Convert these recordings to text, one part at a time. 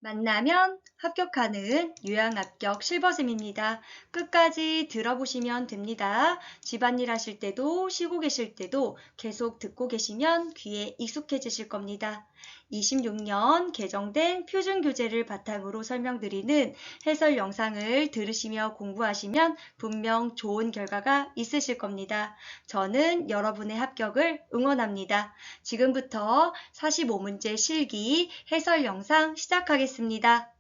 만나면 합격하는 유양합격 실버쌤입니다. 끝까지 들어보시면 됩니다. 집안일 하실 때도 쉬고 계실 때도 계속 듣고 계시면 귀에 익숙해지실 겁니다. 26년 개정된 표준교재를 바탕으로 설명드리는 해설 영상을 들으시며 공부하시면 분명 좋은 결과가 있으실 겁니다. 저는 여러분의 합격을 응원합니다. 지금부터 45문제 실기 해설 영상 시작하겠습니다.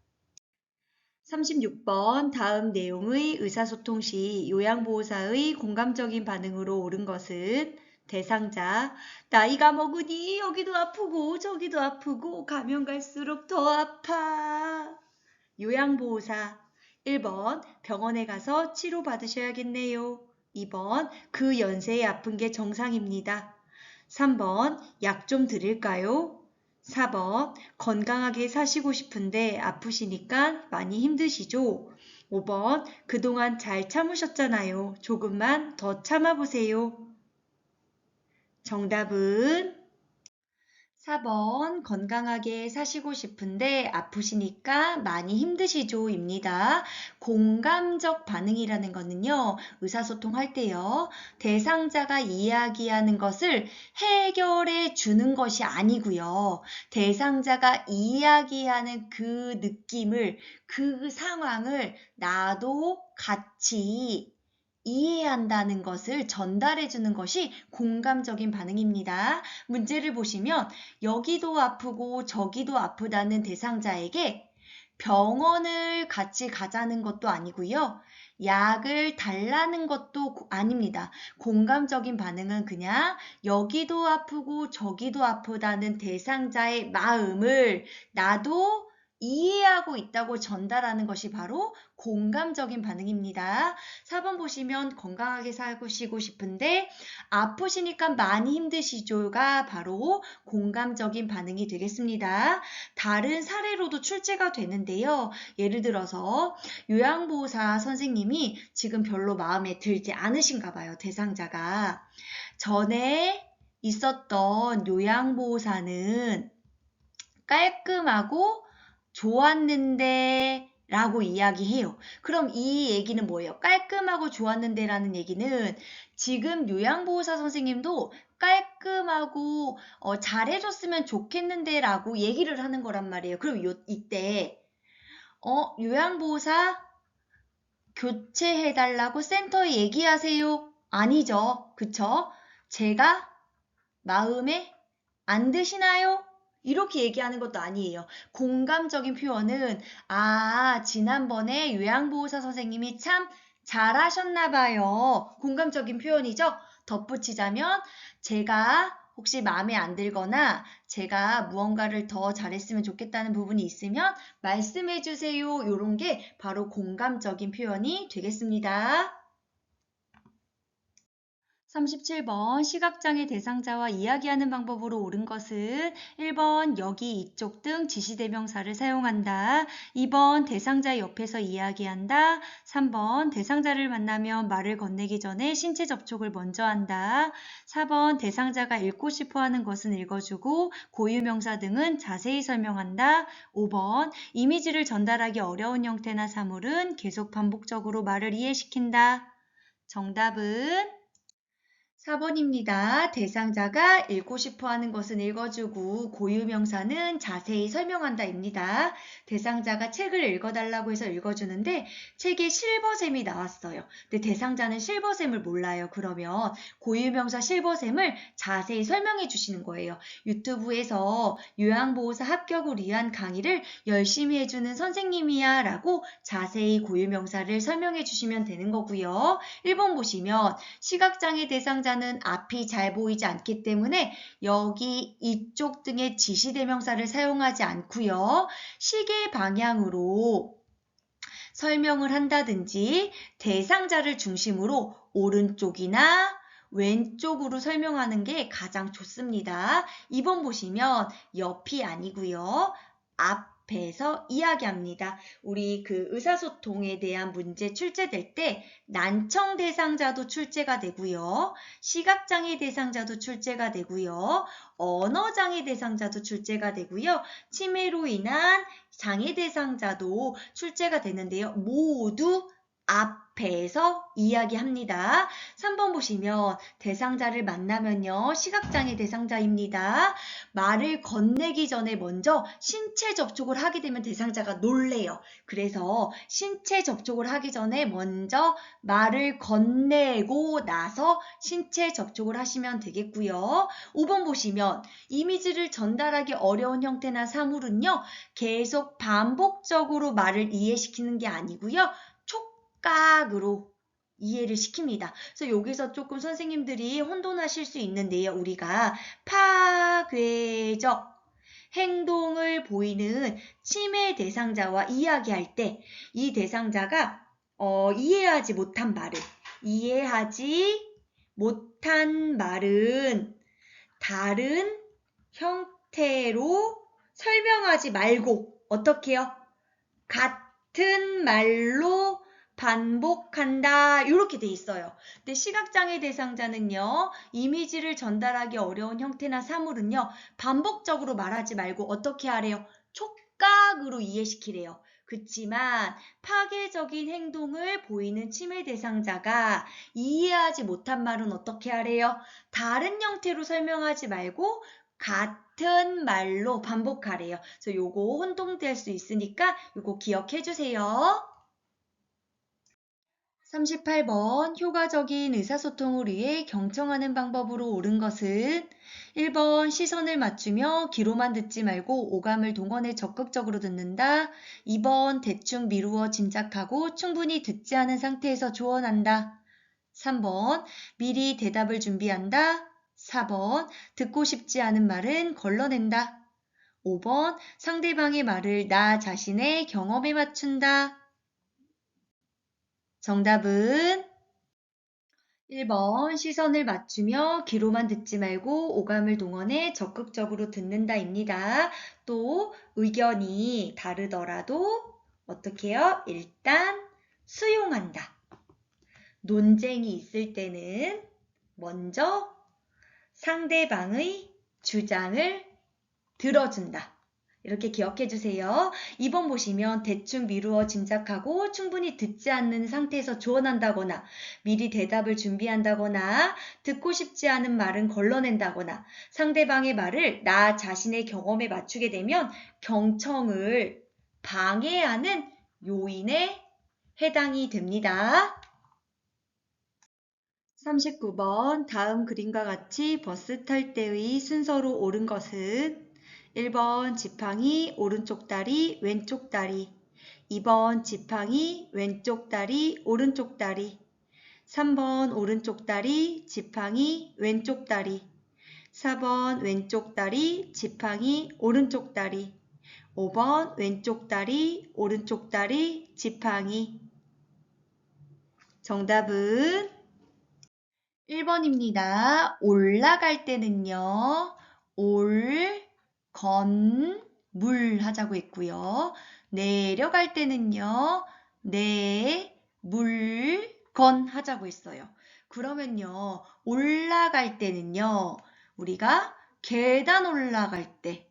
36번 다음 내용의 의사소통 시 요양보호사의 공감적인 반응으로 옳은 것은 대상자, 나이가 먹으니 여기도 아프고 저기도 아프고 가면 갈수록 더 아파. 요양보호사 1번 병원에 가서 치료받으셔야겠네요. 2번 그 연세에 아픈 게 정상입니다. 3번 약 좀 드릴까요? 4번 건강하게 사시고 싶은데 아프시니까 많이 힘드시죠? 5번 그동안 잘 참으셨잖아요. 조금만 더 참아보세요. 정답은 4번 건강하게 사시고 싶은데 아프시니까 많이 힘드시죠 입니다. 공감적 반응이라는 거는요. 의사소통할 때요. 대상자가 이야기하는 것을 해결해 주는 것이 아니고요. 대상자가 이야기하는 그 느낌을 그 상황을 나도 같이 이해한다는 것을 전달해 주는 것이 공감적인 반응입니다. 문제를 보시면 여기도 아프고 저기도 아프다는 대상자에게 병원을 같이 가자는 것도 아니고요. 약을 달라는 것도 아닙니다. 공감적인 반응은 그냥 여기도 아프고 저기도 아프다는 대상자의 마음을 나도 이해하고 있다고 전달하는 것이 바로 공감적인 반응입니다. 4번 보시면 건강하게 살고 싶은데 아프시니까 많이 힘드시죠가 바로 공감적인 반응이 되겠습니다. 다른 사례로도 출제가 되는데요. 예를 들어서 요양보호사 선생님이 지금 별로 마음에 들지 않으신가 봐요. 대상자가. 전에 있었던 요양보호사는 깔끔하고 좋았는데 라고 이야기해요. 그럼 이 얘기는 뭐예요? 깔끔하고 좋았는데 라는 얘기는 지금 요양보호사 선생님도 깔끔하고 잘해줬으면 좋겠는데 라고 얘기를 하는 거란 말이에요. 그럼 이때 요양보호사 교체해달라고 센터에 얘기하세요? 아니죠. 그쵸? 제가 마음에 안 드시나요? 이렇게 얘기하는 것도 아니에요. 공감적인 표현은 지난번에 요양보호사 선생님이 참 잘하셨나 봐요. 공감적인 표현이죠. 덧붙이자면 제가 혹시 마음에 안 들거나 제가 무언가를 더 잘했으면 좋겠다는 부분이 있으면 말씀해 주세요. 이런 게 바로 공감적인 표현이 되겠습니다. 37번 시각장애 대상자와 이야기하는 방법으로 옳은 것은 1번 여기 이쪽 등 지시대명사를 사용한다. 2번 대상자 옆에서 이야기한다. 3번 대상자를 만나면 말을 건네기 전에 신체 접촉을 먼저 한다. 4번 대상자가 읽고 싶어 하는 것은 읽어주고 고유명사 등은 자세히 설명한다. 5번 이미지를 전달하기 어려운 형태나 사물은 계속 반복적으로 말을 이해시킨다. 정답은 4번입니다. 대상자가 읽고 싶어 하는 것은 읽어주고 고유명사는 자세히 설명한다입니다. 대상자가 책을 읽어달라고 해서 읽어주는데 책에 실버샘이 나왔어요. 근데 대상자는 실버샘을 몰라요. 그러면 고유명사 실버샘을 자세히 설명해 주시는 거예요. 유튜브에서 요양보호사 합격을 위한 강의를 열심히 해주는 선생님이야 라고 자세히 고유명사를 설명해 주시면 되는 거고요. 1번 보시면 시각장애 대상자는 앞이 잘 보이지 않기 때문에 여기 이쪽 등의 지시대명사를 사용하지 않고요. 시계 방향으로 설명을 한다든지 대상자를 중심으로 오른쪽이나 왼쪽으로 설명하는 게 가장 좋습니다. 2번 보시면 옆이 아니고요. 앞에서 이야기합니다. 우리 그 의사소통에 대한 문제 출제될 때 난청 대상자도 출제가 되고요. 시각장애 대상자도 출제가 되고요. 언어장애 대상자도 출제가 되고요. 치매로 인한 장애 대상자도 출제가 되는데요. 모두 앞에서 이야기합니다. 3번 보시면 대상자를 만나면요. 시각장애 대상자입니다. 말을 건네기 전에 먼저 신체 접촉을 하게 되면 대상자가 놀래요. 그래서 신체 접촉을 하기 전에 먼저 말을 건네고 나서 신체 접촉을 하시면 되겠고요. 5번 보시면 이미지를 전달하기 어려운 형태나 사물은요. 계속 반복적으로 말을 이해시키는 게 아니고요. 촉각으로 이해를 시킵니다. 그래서 여기서 조금 선생님들이 혼돈하실 수 있는데요. 우리가 파괴적 행동을 보이는 치매 대상자와 이야기할 때 이 대상자가 이해하지 못한 말은 다른 형태로 설명하지 말고 어떻게 해요? 같은 말로 반복한다. 이렇게 돼 있어요. 근데 시각장애 대상자는요. 이미지를 전달하기 어려운 형태나 사물은요. 반복적으로 말하지 말고 어떻게 하래요? 촉각으로 이해시키래요. 그렇지만 파괴적인 행동을 보이는 치매 대상자가 이해하지 못한 말은 어떻게 하래요? 다른 형태로 설명하지 말고 같은 말로 반복하래요. 그래서 요거 혼동될 수 있으니까 요거 기억해 주세요. 38번 효과적인 의사소통을 위해 경청하는 방법으로 옳은 것은 1번 시선을 맞추며 귀로만 듣지 말고 오감을 동원해 적극적으로 듣는다. 2번 대충 미루어 짐작하고 충분히 듣지 않은 상태에서 조언한다. 3번 미리 대답을 준비한다. 4번 듣고 싶지 않은 말은 걸러낸다. 5번 상대방의 말을 나 자신의 경험에 맞춘다. 정답은 1번 시선을 맞추며 귀로만 듣지 말고 오감을 동원해 적극적으로 듣는다입니다. 또 의견이 다르더라도 어떻게 해요? 일단 수용한다. 논쟁이 있을 때는 먼저 상대방의 주장을 들어준다. 이렇게 기억해 주세요. 2번 보시면 대충 미루어 짐작하고 충분히 듣지 않는 상태에서 조언한다거나 미리 대답을 준비한다거나 듣고 싶지 않은 말은 걸러낸다거나 상대방의 말을 나 자신의 경험에 맞추게 되면 경청을 방해하는 요인에 해당이 됩니다. 39번 다음 그림과 같이 버스 탈 때의 순서로 옳은 것은 1번 지팡이 오른쪽 다리 왼쪽 다리 2번 지팡이 왼쪽 다리 오른쪽 다리 3번 오른쪽 다리 지팡이 왼쪽 다리 4번 왼쪽 다리 지팡이 오른쪽 다리 5번 왼쪽 다리 오른쪽 다리 지팡이 정답은 1번입니다. 올라갈 때는요. 물 하자고 했고요. 내려갈 때는요. 물건 하자고 했어요. 그러면요. 올라갈 때는요. 우리가 계단 올라갈 때,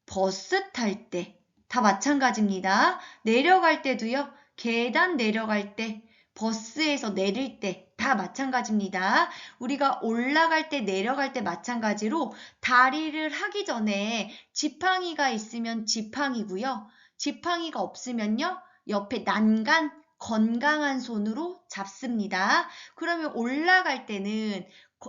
버스 탈 때 다 마찬가지입니다. 내려갈 때도요. 계단 내려갈 때, 버스에서 내릴 때 다 마찬가지입니다. 우리가 올라갈 때 내려갈 때 마찬가지로 다리를 하기 전에 지팡이가 있으면 지팡이고요. 지팡이가 없으면요. 옆에 난간 건강한 손으로 잡습니다. 그러면 올라갈 때는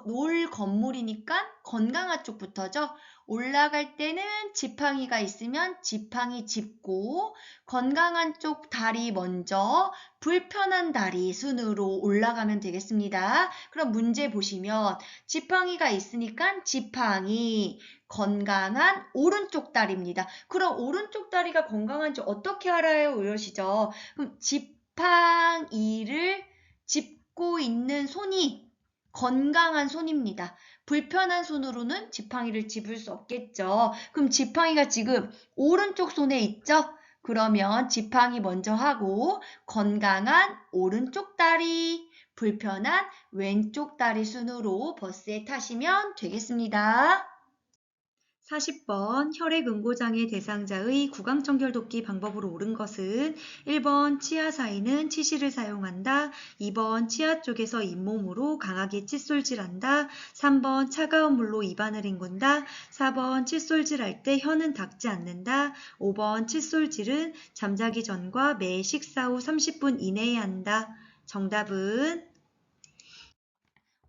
올 건물이니까 건강한 쪽부터죠. 올라갈 때는 지팡이가 있으면 지팡이 짚고 건강한 쪽 다리 먼저 불편한 다리 순으로 올라가면 되겠습니다. 그럼 문제 보시면 지팡이가 있으니까 지팡이 건강한 오른쪽 다리입니다. 그럼 오른쪽 다리가 건강한지 어떻게 알아요? 이러시죠. 그럼 지팡이를 짚고 있는 손이 건강한 손입니다. 불편한 손으로는 지팡이를 집을 수 없겠죠. 그럼 지팡이가 지금 오른쪽 손에 있죠? 그러면 지팡이 먼저 하고 건강한 오른쪽 다리, 불편한 왼쪽 다리 순으로 버스에 타시면 되겠습니다. 40번 혈액응고장애 대상자의 구강청결 돕기 방법으로 옳은 것은 1번 치아 사이는 치실을 사용한다. 2번 치아 쪽에서 잇몸으로 강하게 칫솔질한다. 3번 차가운 물로 입안을 헹군다. 4번 칫솔질할 때 혀는 닦지 않는다. 5번 칫솔질은 잠자기 전과 매 식사 후 30분 이내에 한다. 정답은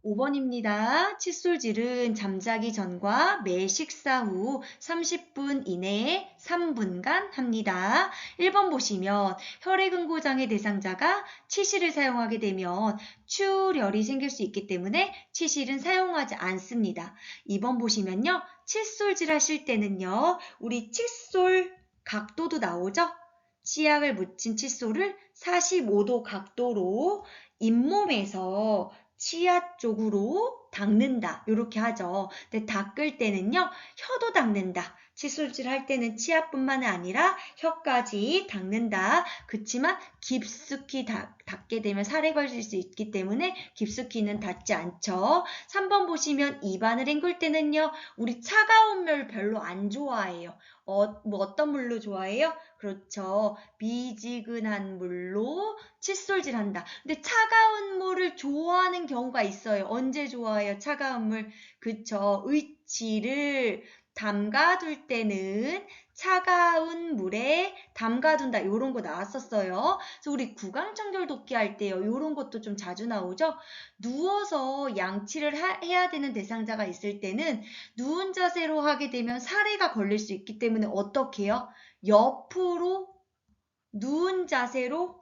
5번입니다. 칫솔질은 잠자기 전과 매 식사 후 30분 이내에 3분간 합니다. 1번 보시면 혈액응고장애 대상자가 치실을 사용하게 되면 출혈이 생길 수 있기 때문에 치실은 사용하지 않습니다. 2번 보시면요. 칫솔질 하실 때는요. 우리 칫솔 각도도 나오죠? 치약을 묻힌 칫솔을 45도 각도로 잇몸에서 치아 쪽으로 닦는다. 이렇게 하죠. 근데 닦을 때는요. 혀도 닦는다. 칫솔질 할 때는 치아뿐만 아니라 혀까지 닦는다. 그치만 깊숙이 닦게 되면 살에 걸릴 수 있기 때문에 깊숙이는 닿지 않죠. 3번 보시면 입안을 헹굴 때는요. 우리 차가운 물 별로 안 좋아해요. 어떤 물로 좋아해요? 그렇죠. 미지근한 물로 칫솔질 한다. 근데 차가운 물을 좋아하는 경우가 있어요. 언제 좋아해요? 차가운 물. 그쵸. 의치를 담가둘 때는 차가운 물에 담가둔다. 이런 거 나왔었어요. 그래서 우리 구강청결 돕기 할 때요. 이런 것도 좀 자주 나오죠. 누워서 양치를 해야 되는 대상자가 있을 때는 누운 자세로 하게 되면 사례가 걸릴 수 있기 때문에 어떻게 해요? 옆으로 누운 자세로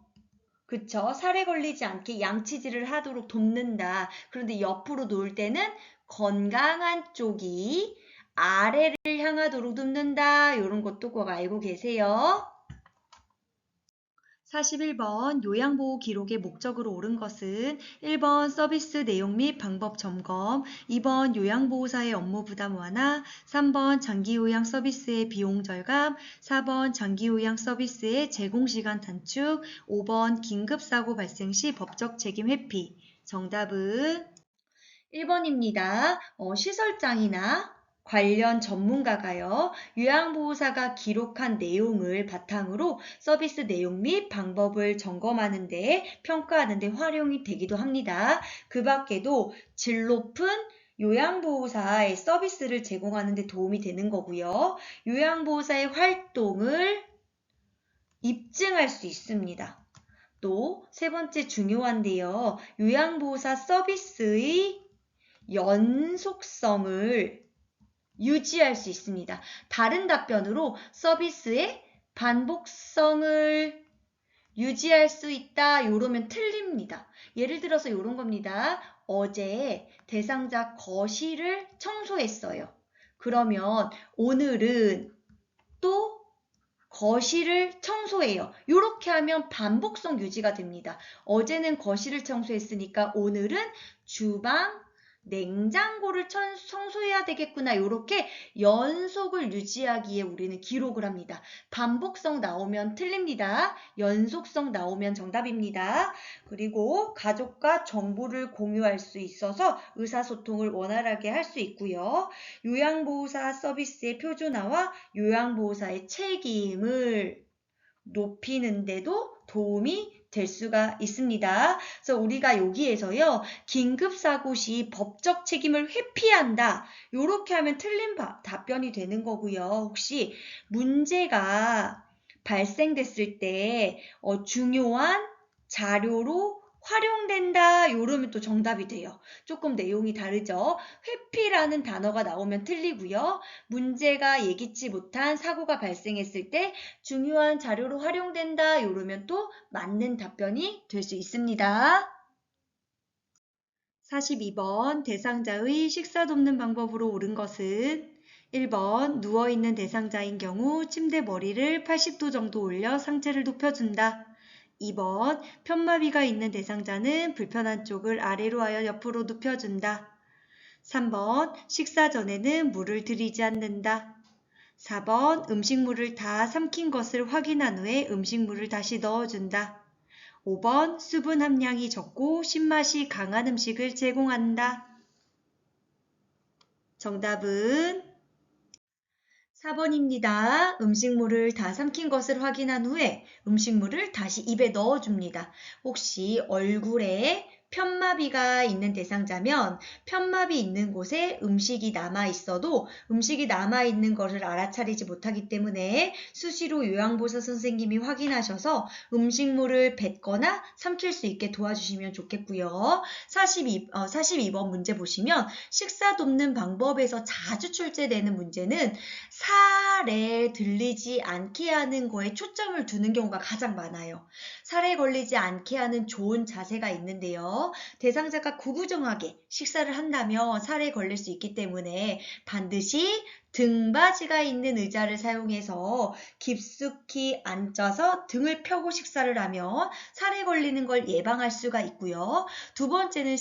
그쵸? 살에 걸리지 않게 양치질을 하도록 돕는다. 그런데 옆으로 놓을 때는 건강한 쪽이 아래를 향하도록 눕는다. 이런 것도 꼭 알고 계세요. 41번 요양보호 기록의 목적으로 옳은 것은 1번 서비스 내용 및 방법 점검, 2번 요양보호사의 업무 부담 완화, 3번 장기요양 서비스의 비용 절감, 4번 장기요양 서비스의 제공시간 단축, 5번 긴급사고 발생 시 법적 책임 회피. 정답은 1번입니다. 시설장이나 관련 전문가가요. 요양보호사가 기록한 내용을 바탕으로 서비스 내용 및 방법을 점검하는 데 평가하는 데 활용이 되기도 합니다. 그 밖에도 질 높은 요양보호사의 서비스를 제공하는 데 도움이 되는 거고요. 요양보호사의 활동을 입증할 수 있습니다. 또 세 번째 중요한데요. 요양보호사 서비스의 연속성을 유지할 수 있습니다. 다른 답변으로 서비스의 반복성을 유지할 수 있다. 요러면 틀립니다. 예를 들어서 요런 겁니다. 어제 대상자 거실을 청소했어요. 그러면 오늘은 또 거실을 청소해요. 이렇게 하면 반복성 유지가 됩니다. 어제는 거실을 청소했으니까 오늘은 주방, 냉장고를 청소해야 되겠구나. 이렇게 연속을 유지하기에 우리는 기록을 합니다. 반복성 나오면 틀립니다. 연속성 나오면 정답입니다. 그리고 가족과 정보를 공유할 수 있어서 의사소통을 원활하게 할 수 있고요. 요양보호사 서비스의 표준화와 요양보호사의 책임을 높이는데도 도움이 될 수가 있습니다. 그래서 우리가 여기에서요. 긴급사고 시 법적 책임을 회피한다. 이렇게 하면 틀린 답변이 되는 거고요. 혹시 문제가 발생됐을 때 중요한 자료로 활용된다. 이러면 또 정답이 돼요. 조금 내용이 다르죠. 회피라는 단어가 나오면 틀리고요. 문제가 예기치 못한 사고가 발생했을 때 중요한 자료로 활용된다. 이러면 또 맞는 답변이 될 수 있습니다. 42번 대상자의 식사 돕는 방법으로 옳은 것은 1번 누워있는 대상자인 경우 침대 머리를 80도 정도 올려 상체를 높여준다. 2번 편마비가 있는 대상자는 불편한 쪽을 아래로 하여 옆으로 눕혀준다. 3번 식사 전에는 물을 들이지 않는다. 4번 음식물을 다 삼킨 것을 확인한 후에 음식물을 다시 넣어준다. 5번 수분 함량이 적고 신맛이 강한 음식을 제공한다. 정답은 4번입니다. 음식물을 다 삼킨 것을 확인한 후에 음식물을 다시 입에 넣어줍니다. 혹시 얼굴에 편마비가 있는 대상자면 편마비 있는 곳에 음식이 남아있어도 음식이 남아있는 것을 알아차리지 못하기 때문에 수시로 요양보사 선생님이 확인하셔서 음식물을 뱉거나 삼킬 수 있게 도와주시면 좋겠고요. 42번 문제 보시면 식사 돕는 방법에서 자주 출제되는 문제는 살에 들리지 않게 하는 거에 초점을 두는 경우가 가장 많아요. 살에 걸리지 않게 하는 좋은 자세가 있는데요. 대상자가 구부정하게 식사를 한다면 살에 걸릴 수 있기 때문에 반드시 등받이가 있는 의자를 사용해서 깊숙이 앉아서 등을 펴고 식사를 하면 살에 걸리는 걸 예방할 수가 있고요. 두 번째는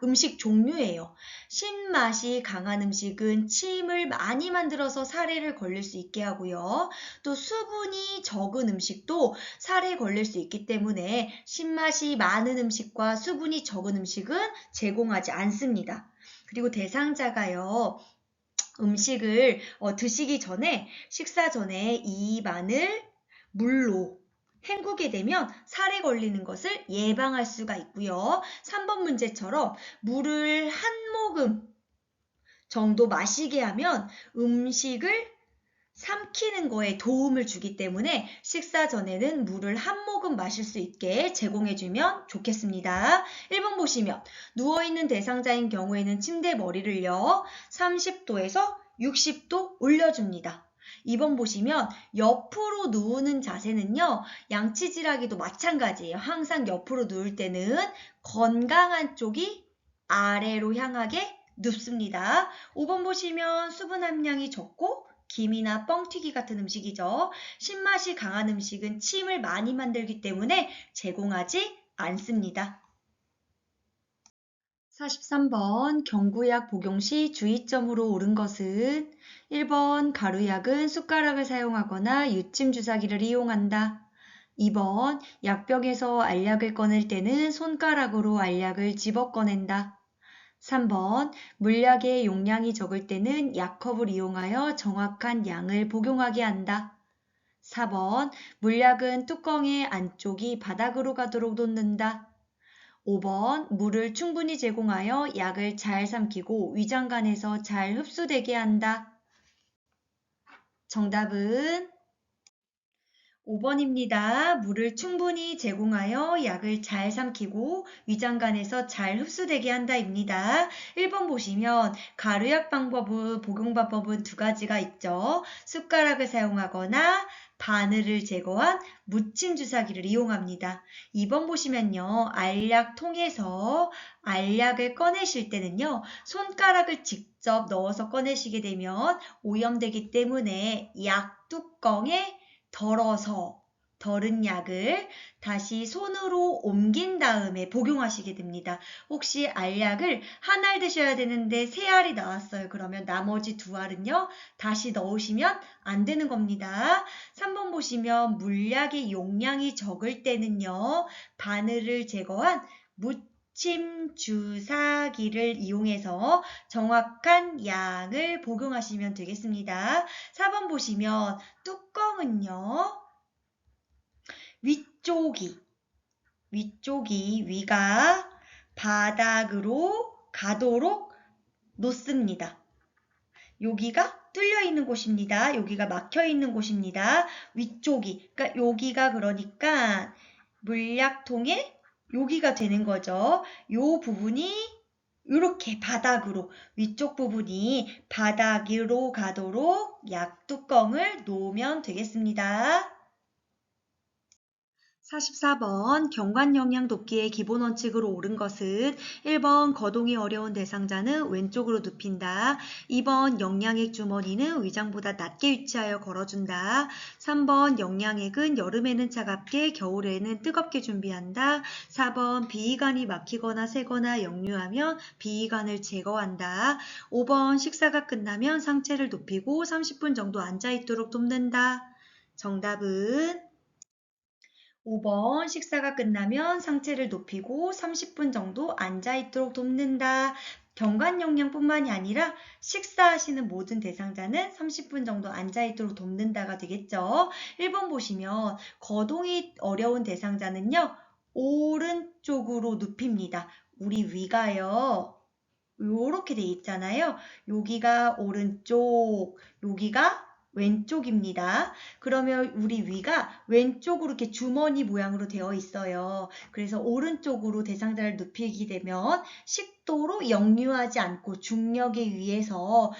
음식 종류예요. 신맛이 강한 음식은 침을 많이 만들어서 살해를 걸릴 수 있게 하고요. 또 수분이 적은 음식도 살에 걸릴 수 있기 때문에 신맛이 많은 음식과 수분이 적은 음식은 제공하지 않습니다. 그리고 대상자가요. 음식을 드시기 전에 식사 전에 입안을 물로 헹구게 되면 살에 걸리는 것을 예방할 수가 있고요. 3번 문제처럼 물을 한 모금 정도 마시게 하면 음식을 삼키는 거에 도움을 주기 때문에 식사 전에는 물을 한 모금 마실 수 있게 제공해주면 좋겠습니다. 1번 보시면 누워있는 대상자인 경우에는 침대 머리를요 30도에서 60도 올려줍니다. 2번 보시면 옆으로 누우는 자세는요 양치질하기도 마찬가지예요. 항상 옆으로 누울 때는 건강한 쪽이 아래로 향하게 눕습니다. 5번 보시면 수분 함량이 적고 김이나 뻥튀기 같은 음식이죠. 신맛이 강한 음식은 침을 많이 만들기 때문에 제공하지 않습니다. 43번 경구약 복용 시 주의점으로 옳은 것은 1번 가루약은 숟가락을 사용하거나 유침 주사기를 이용한다. 2번 약병에서 알약을 꺼낼 때는 손가락으로 알약을 집어 꺼낸다. 3번 물약의 용량이 적을 때는 약컵을 이용하여 정확한 양을 복용하게 한다. 4번 물약은 뚜껑의 안쪽이 바닥으로 가도록 놓는다. 5번 물을 충분히 제공하여 약을 잘 삼키고 위장관에서 잘 흡수되게 한다. 정답은 5번입니다. 물을 충분히 제공하여 약을 잘 삼키고 위장관에서 잘 흡수되게 한다입니다. 1번 보시면 가루약 복용 방법은 두 가지가 있죠. 숟가락을 사용하거나 바늘을 제거한 묻힌 주사기를 이용합니다. 2번 보시면요. 알약통에서 알약을 꺼내실 때는요. 손가락을 직접 넣어서 꺼내시게 되면 오염되기 때문에 약 뚜껑에 덜은 약을 다시 손으로 옮긴 다음에 복용하시게 됩니다. 혹시 알약을 한 알 드셔야 되는데 세 알이 나왔어요. 그러면 나머지 두 알은요. 다시 넣으시면 안 되는 겁니다. 3번 보시면 물약의 용량이 적을 때는요. 바늘을 제거한 묻힘 주사기를 이용해서 정확한 양을 복용하시면 되겠습니다. 4번 보시면 뚜껑은요. 위가 바닥으로 가도록 놓습니다. 여기가 뚫려 있는 곳입니다. 여기가 막혀 있는 곳입니다. 그러니까 여기가 그러니까 물약통에 여기가 되는 거죠. 요 부분이 이렇게 위쪽 부분이 바닥으로 가도록 약 뚜껑을 놓으면 되겠습니다. 44번 경관 영양 돕기의 기본 원칙으로 옳은 것은 1번 거동이 어려운 대상자는 왼쪽으로 눕힌다. 2번 영양액 주머니는 위장보다 낮게 위치하여 걸어준다. 3번 영양액은 여름에는 차갑게 겨울에는 뜨겁게 준비한다. 4번 비위관이 막히거나 새거나 역류하면 비위관을 제거한다. 5번 식사가 끝나면 상체를 높이고 30분 정도 앉아있도록 돕는다. 정답은 5번 식사가 끝나면 상체를 높이고 30분 정도 앉아있도록 돕는다. 경관영양뿐만이 아니라 식사하시는 모든 대상자는 30분 정도 앉아있도록 돕는다가 되겠죠. 1번 보시면 거동이 어려운 대상자는요. 오른쪽으로 눕힙니다. 우리 위가요. 요렇게 돼 있잖아요. 여기가 오른쪽, 여기가 왼쪽입니다. 그러면 우리 위가 왼쪽으로 이렇게 주머니 모양으로 되어 있어요. 그래서 오른쪽으로 대상자를 눕히게 되면 식도로 역류하지 않고 중력에 의해서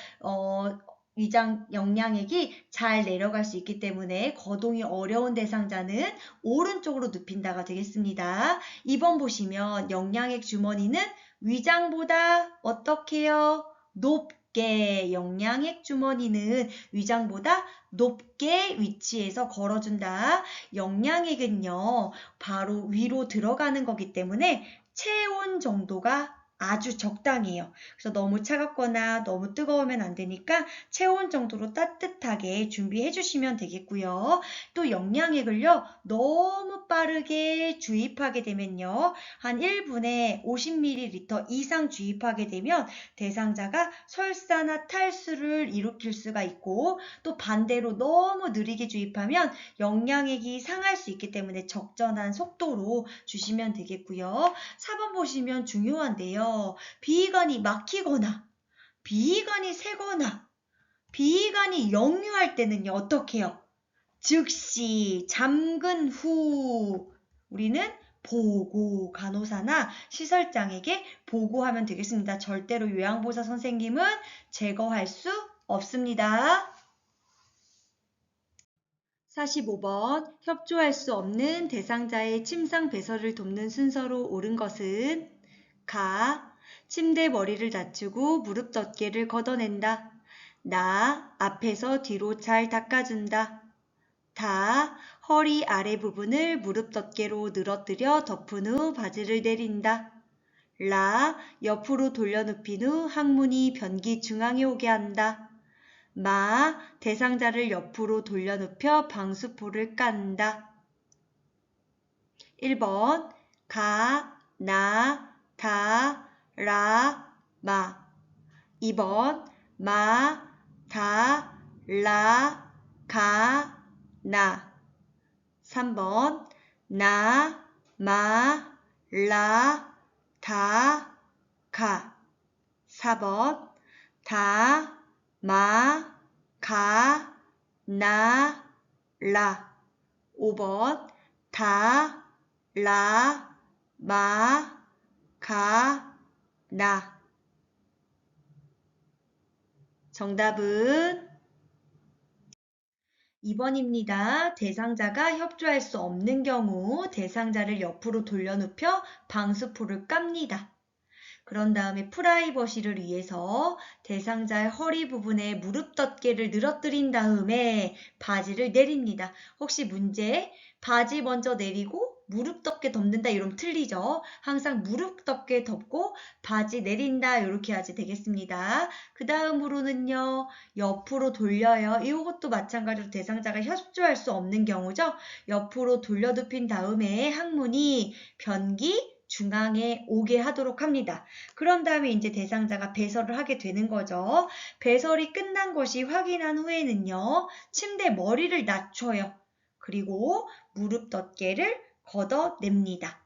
위장 영양액이 잘 내려갈 수 있기 때문에 거동이 어려운 대상자는 오른쪽으로 눕힌다가 되겠습니다. 2번 보시면 영양액 주머니는 위장보다 어떻게 해요? 높게 영양액 주머니는 위장보다 높게 위치해서 걸어준다. 영양액은요. 바로 위로 들어가는 거기 때문에 체온 정도가 아주 적당해요. 그래서 너무 차갑거나 너무 뜨거우면 안 되니까 체온 정도로 따뜻하게 준비해 주시면 되겠고요. 또 영양액을요. 너무 빠르게 주입하게 되면요. 한 1분에 50ml 이상 주입하게 되면 대상자가 설사나 탈수를 일으킬 수가 있고 또 반대로 너무 느리게 주입하면 영양액이 상할 수 있기 때문에 적절한 속도로 주시면 되겠고요. 4번 보시면 중요한데요. 비위관이 막히거나 비위관이 새거나 비위관이 역류할 때는요. 어떻게 해요? 즉시 잠근 후 우리는 보고 간호사나 시설장에게 보고하면 되겠습니다. 절대로 요양보호사 선생님은 제거할 수 없습니다. 45번 협조할 수 없는 대상자의 침상 배설을 돕는 순서로 옳은 것은 가. 침대 머리를 낮추고 무릎 덮개를 걷어낸다. 나. 앞에서 뒤로 잘 닦아준다. 다. 허리 아래 부분을 무릎 덮개로 늘어뜨려 덮은 후 바지를 내린다. 라. 옆으로 돌려 눕힌 후 항문이 변기 중앙에 오게 한다. 마. 대상자를 옆으로 돌려 눕혀 방수포를 깐다. 1번 가, 나, 다, 라, 마. 2번 마, 다, 라, 가, 나. 3번 나, 마, 라, 다, 가. 4번 다, 마, 가, 나, 라. 5번 다, 라, 마, 가, 나. 정답은 2번입니다. 대상자가 협조할 수 없는 경우 대상자를 옆으로 돌려 눕혀 방수포를 깝니다. 그런 다음에 프라이버시를 위해서 대상자의 허리 부분에 무릎 덮개를 늘어뜨린 다음에 바지를 내립니다. 혹시 문제 바지 먼저 내리고 무릎 덮개 덮는다 이러면 틀리죠. 항상 무릎 덮개 덮고 바지 내린다 이렇게 하지 되겠습니다. 그 다음으로는요. 옆으로 돌려요. 이것도 마찬가지로 대상자가 협조할 수 없는 경우죠. 옆으로 돌려 눕힌 다음에 항문이 변기 중앙에 오게 하도록 합니다. 그런 다음에 이제 대상자가 배설을 하게 되는 거죠. 배설이 끝난 것이 확인한 후에는요. 침대 머리를 낮춰요. 그리고 무릎 덮개를 걷어냅니다.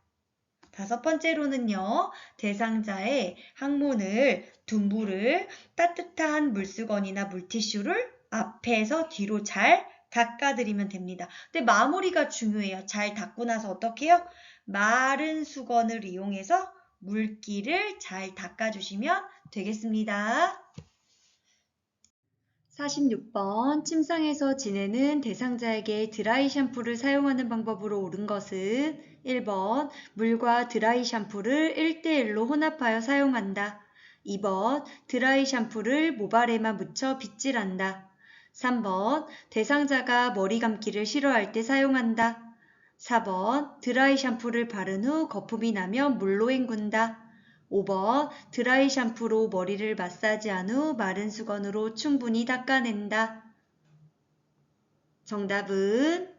5번째로는요. 대상자의 항문을 둔부를 따뜻한 물수건이나 물티슈를 앞에서 뒤로 잘 닦아드리면 됩니다. 근데 마무리가 중요해요. 잘 닦고 나서 어떻게 해요? 마른 수건을 이용해서 물기를 잘 닦아주시면 되겠습니다. 46번 침상에서 지내는 대상자에게 드라이 샴푸를 사용하는 방법으로 옳은 것은 1번 물과 드라이 샴푸를 1대1로 혼합하여 사용한다. 2번 드라이 샴푸를 모발에만 묻혀 빗질한다. 3번 대상자가 머리 감기를 싫어할 때 사용한다. 4번 드라이 샴푸를 바른 후 거품이 나면 물로 헹군다. 5번 드라이 샴푸로 머리를 마사지한 후 마른 수건으로 충분히 닦아낸다. 정답은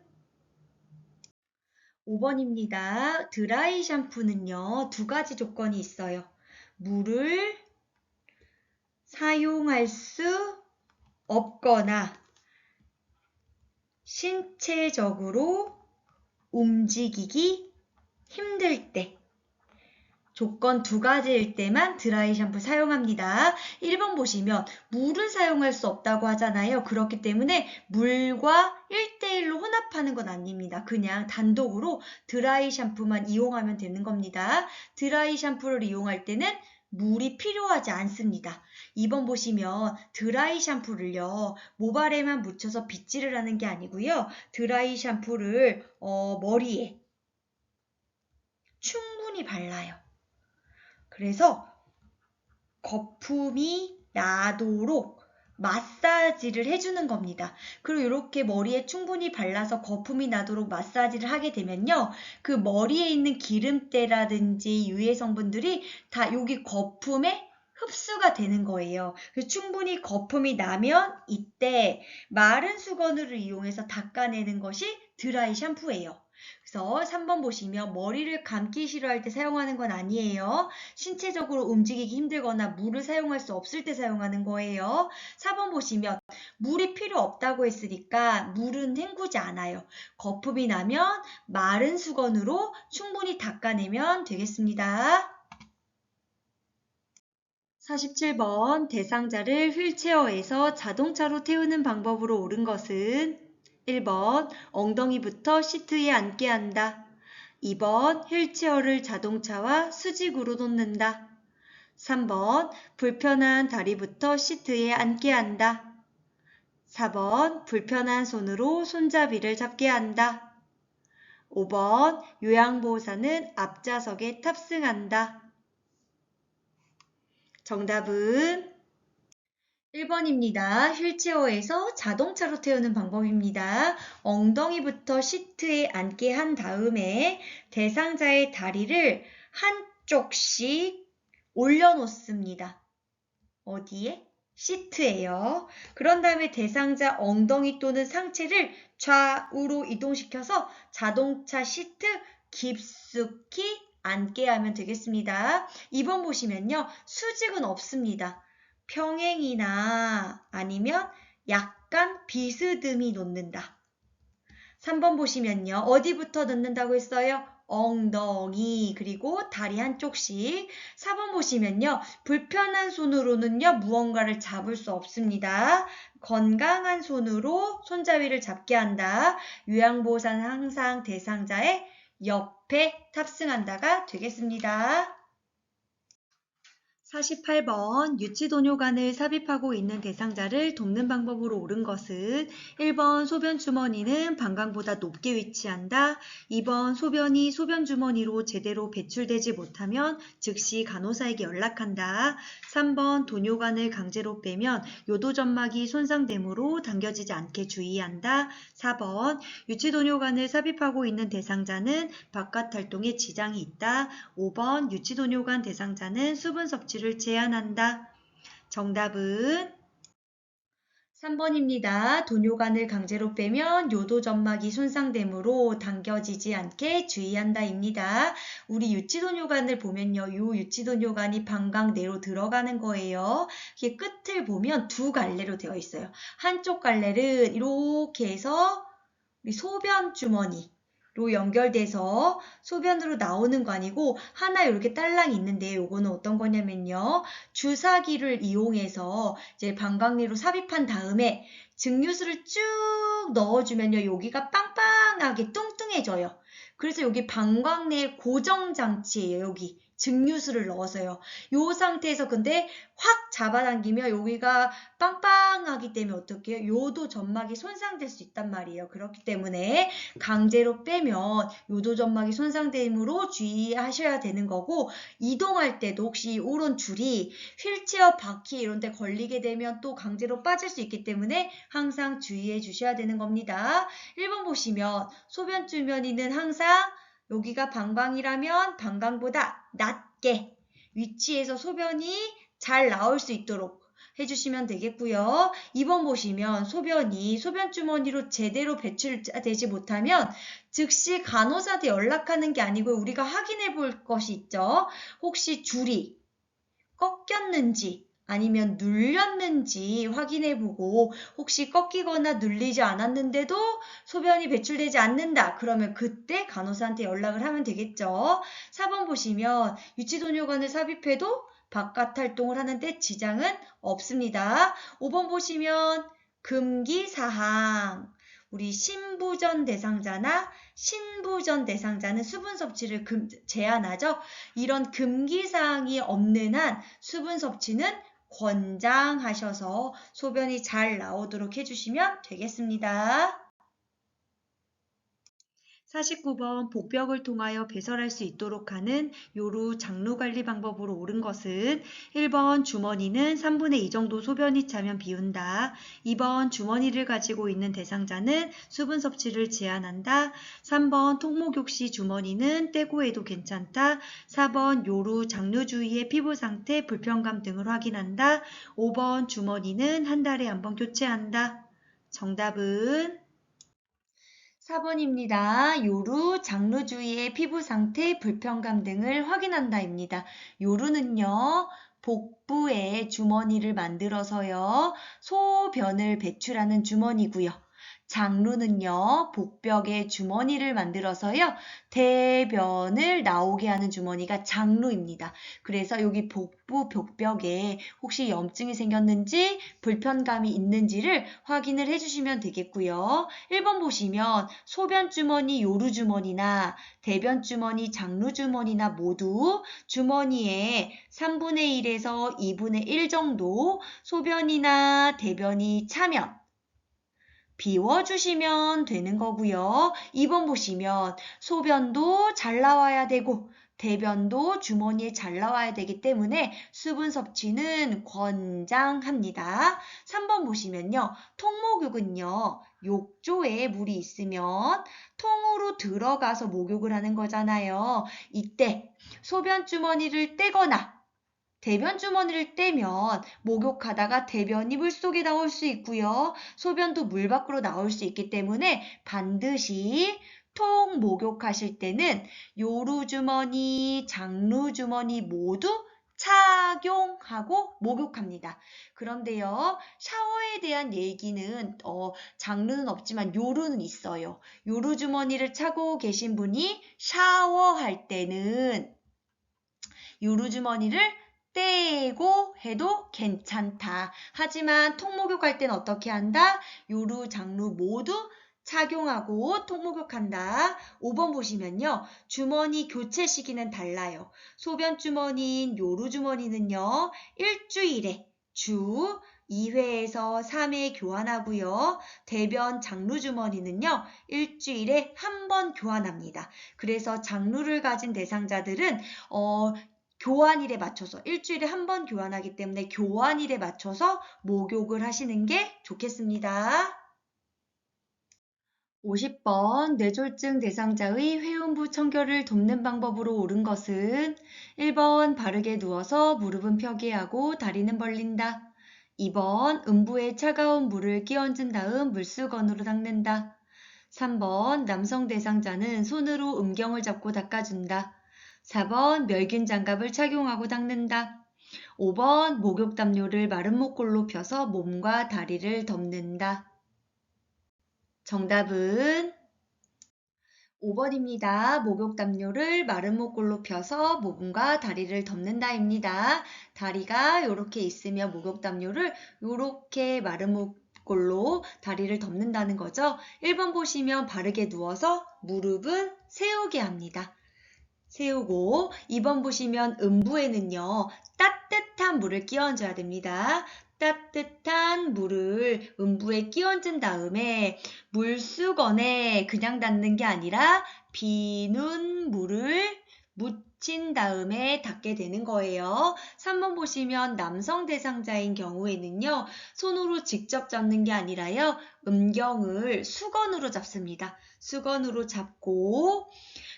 5번입니다. 드라이 샴푸는요. 2가지 조건이 있어요. 물을 사용할 수 없거나 신체적으로 움직이기 힘들 때, 조건 두 가지일 때만 드라이 샴푸 사용합니다. 1번 보시면 물은 사용할 수 없다고 하잖아요. 그렇기 때문에 물과 1대1로 혼합하는 건 아닙니다. 그냥 단독으로 드라이 샴푸만 이용하면 되는 겁니다. 드라이 샴푸를 이용할 때는 물이 필요하지 않습니다. 2번 보시면 드라이 샴푸를요, 모발에만 묻혀서 빗질을 하는 게 아니고요. 드라이 샴푸를 머리에 충분히 발라요. 그래서 거품이 나도록 마사지를 해주는 겁니다. 그리고 이렇게 머리에 충분히 발라서 거품이 나도록 마사지를 하게 되면요. 그 머리에 있는 기름때라든지 유해 성분들이 다 여기 거품에 흡수가 되는 거예요. 그래서 충분히 거품이 나면 이때 마른 수건을 이용해서 닦아내는 것이 드라이 샴푸예요. 그래서 3번 보시면 머리를 감기 싫어할 때 사용하는 건 아니에요. 신체적으로 움직이기 힘들거나 물을 사용할 수 없을 때 사용하는 거예요. 4번 보시면 물이 필요 없다고 했으니까 물은 헹구지 않아요. 거품이 나면 마른 수건으로 충분히 닦아내면 되겠습니다. 47번 대상자를 휠체어에서 자동차로 태우는 방법으로 옳은 것은 1번 엉덩이부터 시트에 앉게 한다. 2번 휠체어를 자동차와 수직으로 놓는다. 3번 불편한 다리부터 시트에 앉게 한다. 4번 불편한 손으로 손잡이를 잡게 한다. 5번 요양보호사는 앞좌석에 탑승한다. 정답은 1번입니다. 휠체어에서 자동차로 태우는 방법입니다. 엉덩이부터 시트에 앉게 한 다음에 대상자의 다리를 한쪽씩 올려놓습니다. 어디에? 시트예요. 그런 다음에 대상자 엉덩이 또는 상체를 좌우로 이동시켜서 자동차 시트 깊숙이 앉게 하면 되겠습니다. 2번 보시면요. 수직은 없습니다. 평행이나 아니면 약간 비스듬히 놓는다. 3번 보시면요. 어디부터 넣는다고 했어요? 엉덩이 그리고 다리 한쪽씩. 4번 보시면요. 불편한 손으로는요. 무언가를 잡을 수 없습니다. 건강한 손으로 손잡이를 잡게 한다. 요양보호사는 항상 대상자의 옆에 탑승한다가 되겠습니다. 48번 유치도뇨관을 삽입하고 있는 대상자를 돕는 방법으로 옳은 것은 1번 소변 주머니는 방광보다 높게 위치한다. 2번 소변이 소변 주머니로 제대로 배출되지 못하면 즉시 간호사에게 연락한다. 3번 도뇨관을 강제로 빼면 요도점막이 손상되므로 당겨지지 않게 주의한다. 4번 유치도뇨관을 삽입하고 있는 대상자는 바깥 활동에 지장이 있다. 5번 유치도뇨관 대상자는 수분 섭취를 제한한다. 정답은 3번입니다. 도뇨관을 강제로 빼면 요도점막이 손상되므로 당겨지지 않게 주의한다입니다. 우리 유치도뇨관을 보면요. 요 유치도뇨관이 방광 내로 들어가는 거예요. 이게 끝을 보면 두 갈래로 되어 있어요. 한쪽 갈래는 이렇게 해서 우리 소변 주머니 로 연결돼서 소변으로 나오는 거 아니고 하나 이렇게 딸랑이 있는데 요거는 어떤 거냐면요. 주사기를 이용해서 이제 방광리로 삽입한 다음에 증류수를 쭉 넣어주면요. 여기가 빵빵하게 뚱뚱해져요. 그래서 여기 방광내 고정장치예요. 여기 증류수를 넣어서요. 요 상태에서 근데 확 잡아당기면 여기가 빵빵하기 때문에 어떻게 해요? 요도 점막이 손상될 수 있단 말이에요. 그렇기 때문에 강제로 빼면 요도 점막이 손상됨으로 주의하셔야 되는 거고 이동할 때도 혹시 이런 줄이 휠체어 바퀴 이런 데 걸리게 되면 또 강제로 빠질 수 있기 때문에 항상 주의해 주셔야 되는 겁니다. 1번 보시면 소변 주머니는 항상 여기가 방광이라면 방광보다 낮게 위치해서 소변이 잘 나올 수 있도록 해주시면 되겠고요. 2번 보시면 소변이 소변 주머니로 제대로 배출되지 못하면 즉시 간호사한테 연락하는 게 아니고 우리가 확인해 볼 것이 있죠. 혹시 줄이 꺾였는지 아니면 눌렸는지 확인해보고 혹시 꺾이거나 눌리지 않았는데도 소변이 배출되지 않는다. 그러면 그때 간호사한테 연락을 하면 되겠죠. 4번 보시면 유치도뇨관을 삽입해도 바깥 활동을 하는데 지장은 없습니다. 5번 보시면 금기사항. 우리 신부전 대상자나 신부전 대상자는 수분 섭취를 제한하죠. 이런 금기사항이 없는 한 수분 섭취는 권장하셔서 소변이 잘 나오도록 해주시면 되겠습니다. 49번 복벽을 통하여 배설할 수 있도록 하는 요루 장루 관리 방법으로 옳은 것은 1번 주머니는 3분의 2 정도 소변이 차면 비운다. 2번 주머니를 가지고 있는 대상자는 수분 섭취를 제한한다. 3번 통목욕 시 주머니는 떼고 해도 괜찮다. 4번 요루 장루 주위의 피부 상태, 불편감 등을 확인한다. 5번 주머니는 한 달에 한 번 교체한다. 정답은 4번입니다. 요루, 장루 주위의 피부 상태, 불편감 등을 확인한다입니다. 요루는요, 복부에 주머니를 만들어서요, 소변을 배출하는 주머니고요. 장루는요, 복벽에 주머니를 만들어서요, 대변을 나오게 하는 주머니가 장루입니다. 그래서 여기 복부 복벽에 혹시 염증이 생겼는지 불편감이 있는지를 확인을 해주시면 되겠고요. 1번 보시면 소변 주머니, 요루 주머니나 대변 주머니, 장루 주머니나 모두 주머니에 3분의 1에서 2분의 1 정도 소변이나 대변이 차면 비워주시면 되는 거고요. 2번 보시면 소변도 잘 나와야 되고 대변도 주머니에 잘 나와야 되기 때문에 수분 섭취는 권장합니다. 3번 보시면요. 통목욕은요. 욕조에 물이 있으면 통으로 들어가서 목욕을 하는 거잖아요. 이때 소변 주머니를 떼거나 대변 주머니를 떼면 목욕하다가 대변이 물속에 나올 수 있고요. 소변도 물 밖으로 나올 수 있기 때문에 반드시 통 목욕하실 때는 요루 주머니, 장루 주머니 모두 착용하고 목욕합니다. 그런데요, 샤워에 대한 얘기는 장루는 없지만 요루는 있어요. 요루 주머니를 차고 계신 분이 샤워할 때는 요루 주머니를 떼고 해도 괜찮다. 하지만 통목욕할 땐 어떻게 한다? 요루, 장루 모두 착용하고 통목욕한다. 5번 보시면요. 주머니 교체 시기는 달라요. 소변 주머니인 요루 주머니는요. 일주일에 주 2회에서 3회 교환하고요. 대변 장루 주머니는요. 일주일에 한 번 교환합니다. 그래서 장루를 가진 대상자들은 교환일에 맞춰서 일주일에 한 번 교환하기 때문에 교환일에 맞춰서 목욕을 하시는 게 좋겠습니다. 50번 뇌졸중 대상자의 회음부 청결을 돕는 방법으로 옳은 것은 1번 바르게 누워서 무릎은 펴게 하고 다리는 벌린다. 2번 음부에 차가운 물을 끼얹은 다음 물수건으로 닦는다. 3번 남성 대상자는 손으로 음경을 잡고 닦아준다. 4번 멸균 장갑을 착용하고 닦는다. 5번 목욕 담요를 마른 목골로 펴서 몸과 다리를 덮는다. 정답은 5번입니다. 목욕 담요를 마른 목골로 펴서 몸과 다리를 덮는다입니다. 다리가 이렇게 있으면 목욕 담요를 이렇게 마른 목골로 다리를 덮는다는 거죠. 1번 보시면 바르게 누워서 무릎은 세우게 합니다. 세우고 2번 보시면 음부에는요. 따뜻한 물을 끼얹어야 됩니다. 따뜻한 물을 음부에 끼얹은 다음에 물수건에 그냥 닿는 게 아니라 비눈 물을 묻힌 다음에 닦게 되는 거예요. 3번 보시면 남성 대상자인 경우에는요. 손으로 직접 잡는 게 아니라요. 음경을 수건으로 잡습니다. 수건으로 잡고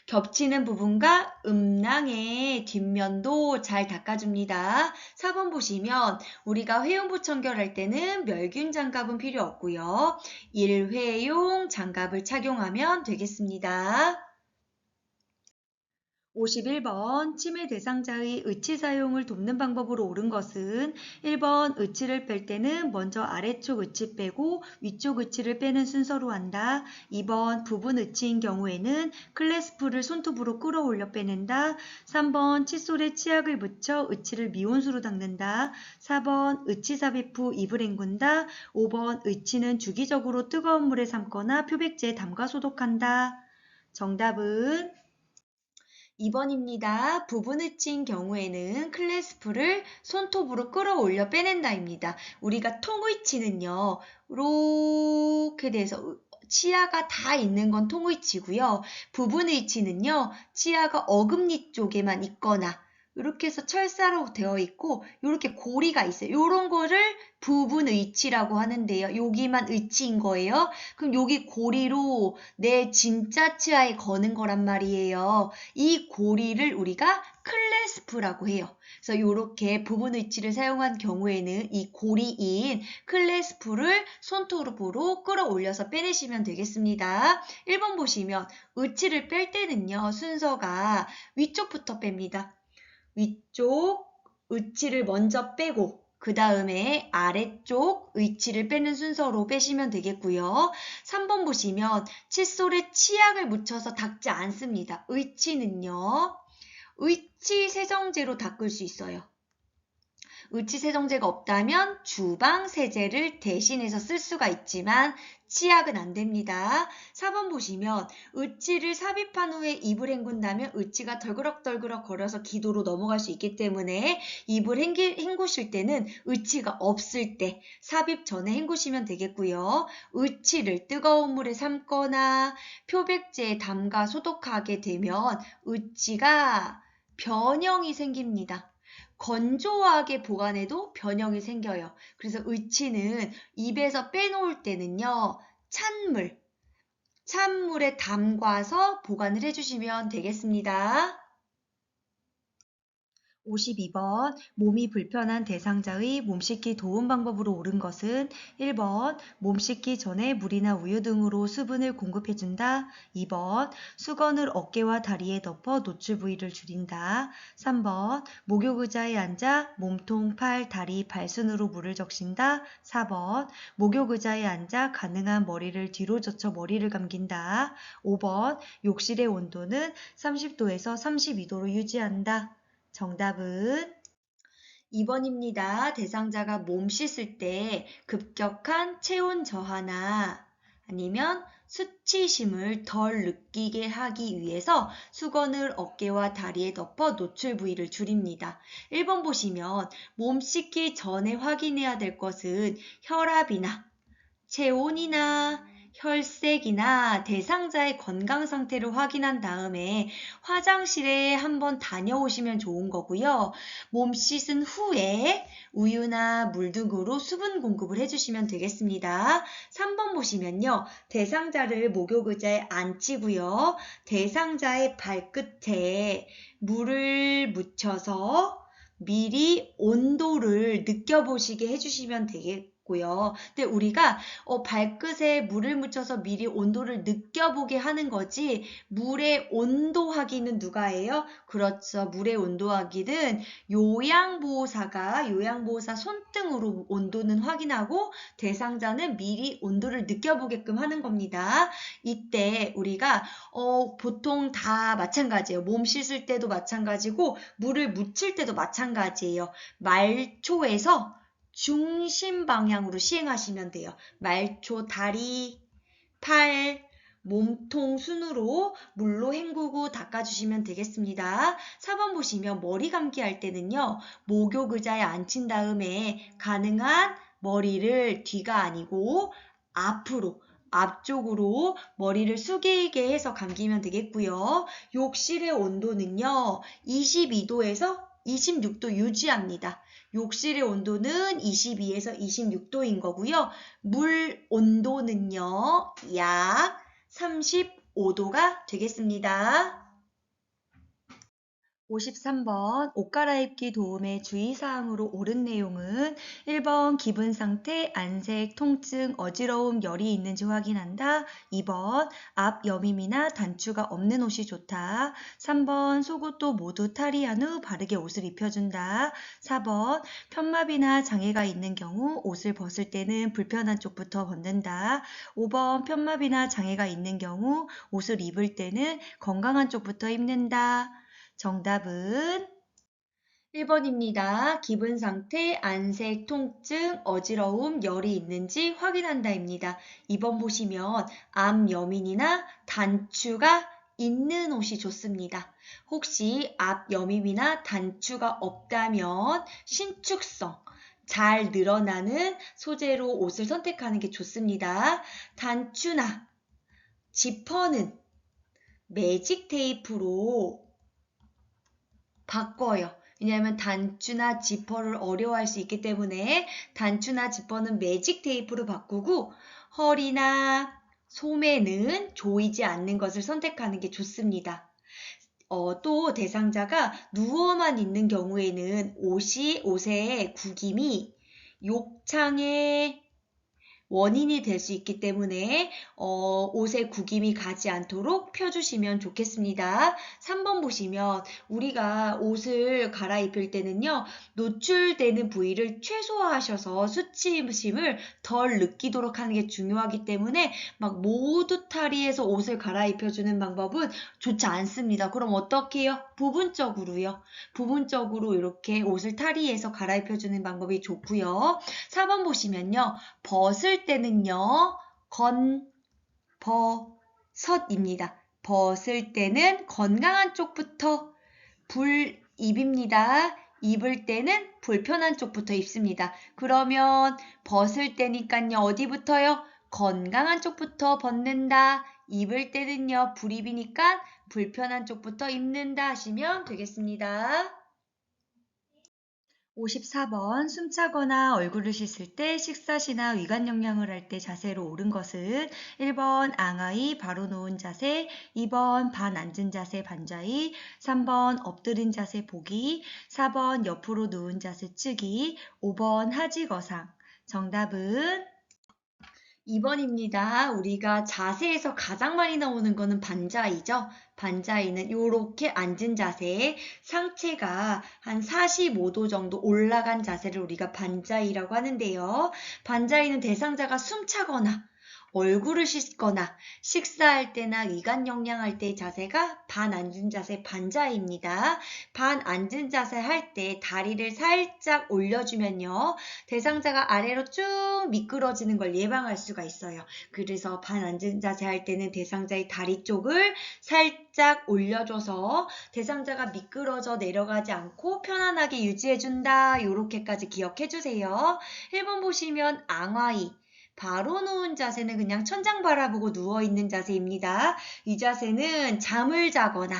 겹치는 부분과 음낭의 뒷면도 잘 닦아줍니다. 4번 보시면 우리가 회음부 청결할 때는 멸균 장갑은 필요 없고요. 일회용 장갑을 착용하면 되겠습니다. 51번 치매 대상자의 의치 사용을 돕는 방법으로 옳은 것은 1번 의치를 뺄 때는 먼저 아래쪽 의치 빼고 위쪽 의치를 빼는 순서로 한다. 2번 부분 의치인 경우에는 클래스프를 손톱으로 끌어올려 빼낸다. 3번 칫솔에 치약을 묻혀 의치를 미온수로 닦는다. 4번 의치 삽입 후 입을 헹군다. 5번 의치는 주기적으로 뜨거운 물에 삶거나 표백제에 담가 소독한다. 정답은 2번입니다. 부분을 친 경우에는 클래스프를 손톱으로 끌어올려 빼낸다입니다. 우리가 통의치는요. 이렇게 돼서 치아가 다 있는 건 통의치고요. 부분의치는요. 치아가 어금니 쪽에만 있거나 이렇게 해서 철사로 되어 있고 이렇게 고리가 있어요. 이런 거를 부분의치라고 하는데요. 여기만 의치인 거예요. 그럼 여기 고리로 내 진짜 치아에 거는 거란 말이에요. 이 고리를 우리가 클래스프라고 해요. 그래서 이렇게 부분 의치를 사용한 경우에는 이 고리인 클래스프를 손톱으로 끌어올려서 빼내시면 되겠습니다. 1번 보시면 의치를 뺄 때는요. 순서가 위쪽부터 뺍니다. 위쪽 의치를 먼저 빼고 그 다음에 아래쪽 의치를 빼는 순서로 빼시면 되겠고요. 3번 보시면 칫솔에 치약을 묻혀서 닦지 않습니다. 의치는요. 의치 세정제로 닦을 수 있어요. 의치 세정제가 없다면 주방 세제를 대신해서 쓸 수가 있지만 치약은 안 됩니다. 4번 보시면 의치를 삽입한 후에 입을 헹군다면 의치가 덜그럭덜그럭 거려서 기도로 넘어갈 수 있기 때문에 입을 헹구실 때는 의치가 없을 때 삽입 전에 헹구시면 되겠고요. 의치를 뜨거운 물에 삶거나 표백제에 담가 소독하게 되면 의치가 변형이 생깁니다. 건조하게 보관해도 변형이 생겨요. 그래서 의치는 입에서 빼놓을 때는요. 찬물에 담가서 보관을 해주시면 되겠습니다. 52번 몸이 불편한 대상자의 몸 씻기 도움 방법으로 옳은 것은 1번 몸 씻기 전에 물이나 우유 등으로 수분을 공급해준다. 2번 수건을 어깨와 다리에 덮어 노출 부위를 줄인다. 3번 목욕 의자에 앉아 몸통, 팔, 다리, 발순으로 물을 적신다. 4번 목욕 의자에 앉아 가능한 머리를 뒤로 젖혀 머리를 감긴다. 5번 욕실의 온도는 30도에서 32도로 유지한다. 정답은 2번입니다. 대상자가 몸 씻을 때 급격한 체온 저하나 아니면 수치심을 덜 느끼게 하기 위해서 수건을 어깨와 다리에 덮어 노출 부위를 줄입니다. 1번 보시면 몸 씻기 전에 확인해야 될 것은 혈압이나 체온이나 혈색이나 대상자의 건강 상태를 확인한 다음에 화장실에 한번 다녀오시면 좋은 거고요. 몸 씻은 후에 우유나 물 등으로 수분 공급을 해주시면 되겠습니다. 3번 보시면요. 대상자를 목욕 의자에 앉히고요. 대상자의 발끝에 물을 묻혀서 미리 온도를 느껴보시게 해주시면 되겠고요. 근데 우리가 발끝에 물을 묻혀서 미리 온도를 느껴보게 하는 거지 물의 온도하기는 누가 해요? 그렇죠. 물의 온도하기는 요양보호사 손등으로 온도는 확인하고 대상자는 미리 온도를 느껴보게끔 하는 겁니다. 이때 우리가 보통 다 마찬가지예요. 몸 씻을 때도 마찬가지고 물을 묻힐 때도 마찬가지예요. 말초에서 중심 방향으로 시행하시면 돼요. 말초, 다리, 팔, 몸통 순으로 물로 헹구고 닦아주시면 되겠습니다. 4번 보시면 머리 감기 할 때는요. 목욕 의자에 앉힌 다음에 가능한 머리를 뒤가 아니고 앞쪽으로 머리를 숙이게 해서 감기면 되겠고요. 욕실의 온도는요. 22도에서 26도 유지합니다. 욕실의 온도는 22에서 26도인 거고요. 물 온도는요. 약 35도가 되겠습니다. 53번 옷 갈아입기 도움의 주의사항으로 옳은 내용은 1번 기분 상태, 안색, 통증, 어지러움, 열이 있는지 확인한다. 2번 앞 여밈이나 단추가 없는 옷이 좋다. 3번 속옷도 모두 탈의한 후 바르게 옷을 입혀준다. 4번 편마비나 장애가 있는 경우 옷을 벗을 때는 불편한 쪽부터 벗는다. 5번 편마비나 장애가 있는 경우 옷을 입을 때는 건강한 쪽부터 입는다. 정답은 1번입니다. 기분 상태, 안색, 통증, 어지러움, 열이 있는지 확인한다입니다. 2번 보시면 암 여민이나 단추가 있는 옷이 좋습니다. 혹시 앞 여밈이나 단추가 없다면 신축성, 잘 늘어나는 소재로 옷을 선택하는 게 좋습니다. 단추나 지퍼는 매직 테이프로 바꿔요. 왜냐하면 단추나 지퍼를 어려워할 수 있기 때문에 단추나 지퍼는 매직 테이프로 바꾸고 허리나 소매는 조이지 않는 것을 선택하는 게 좋습니다. 또 대상자가 누워만 있는 경우에는 옷의 구김이 욕창의 원인이 될 수 있기 때문에 옷에 구김이 가지 않도록 펴주시면 좋겠습니다. 3번 보시면 우리가 옷을 갈아입힐 때는요. 노출되는 부위를 최소화하셔서 수치심을 덜 느끼도록 하는 게 중요하기 때문에 막 모두 탈의해서 옷을 갈아입혀주는 방법은 좋지 않습니다. 그럼 어떻게 해요? 부분적으로요. 부분적으로 이렇게 옷을 탈의해서 갈아입혀주는 방법이 좋고요. 4번 보시면요. 벗을 때는요. 벗입니다. 벗을 때는 건강한 쪽부터 입입니다. 입을 때는 불편한 쪽부터 입습니다. 그러면 벗을 때니까요. 어디부터요? 건강한 쪽부터 벗는다. 입을 때는요. 불입이니까 불편한 쪽부터 입는다 하시면 되겠습니다. 54번 숨차거나 얼굴을 씻을 때 식사시나 위관영양을 할 때 자세로 옳은 것은 1번 앙하이 바로 놓은 자세, 2번 반 앉은 자세 반자이, 3번 엎드린 자세 보기, 4번 옆으로 누운 자세 치기, 5번 하지거상. 정답은 2번입니다. 우리가 자세에서 가장 많이 나오는 거는 반자이죠. 반자이는 이렇게 앉은 자세, 상체가 한 45도 정도 올라간 자세를 우리가 반자이라고 하는데요. 반자이는 대상자가 숨차거나 얼굴을 씻거나 식사할 때나 위관 영양할 때의 자세가 반 앉은 자세 반자이입니다. 반 앉은 자세 할 때 다리를 살짝 올려주면요. 대상자가 아래로 쭉 미끄러지는 걸 예방할 수가 있어요. 그래서 반 앉은 자세 할 때는 대상자의 다리 쪽을 살짝 올려줘서 대상자가 미끄러져 내려가지 않고 편안하게 유지해준다. 이렇게까지 기억해주세요. 1번 보시면 앙화이. 바로 누운 자세는 그냥 천장 바라보고 누워있는 자세입니다. 이 자세는 잠을 자거나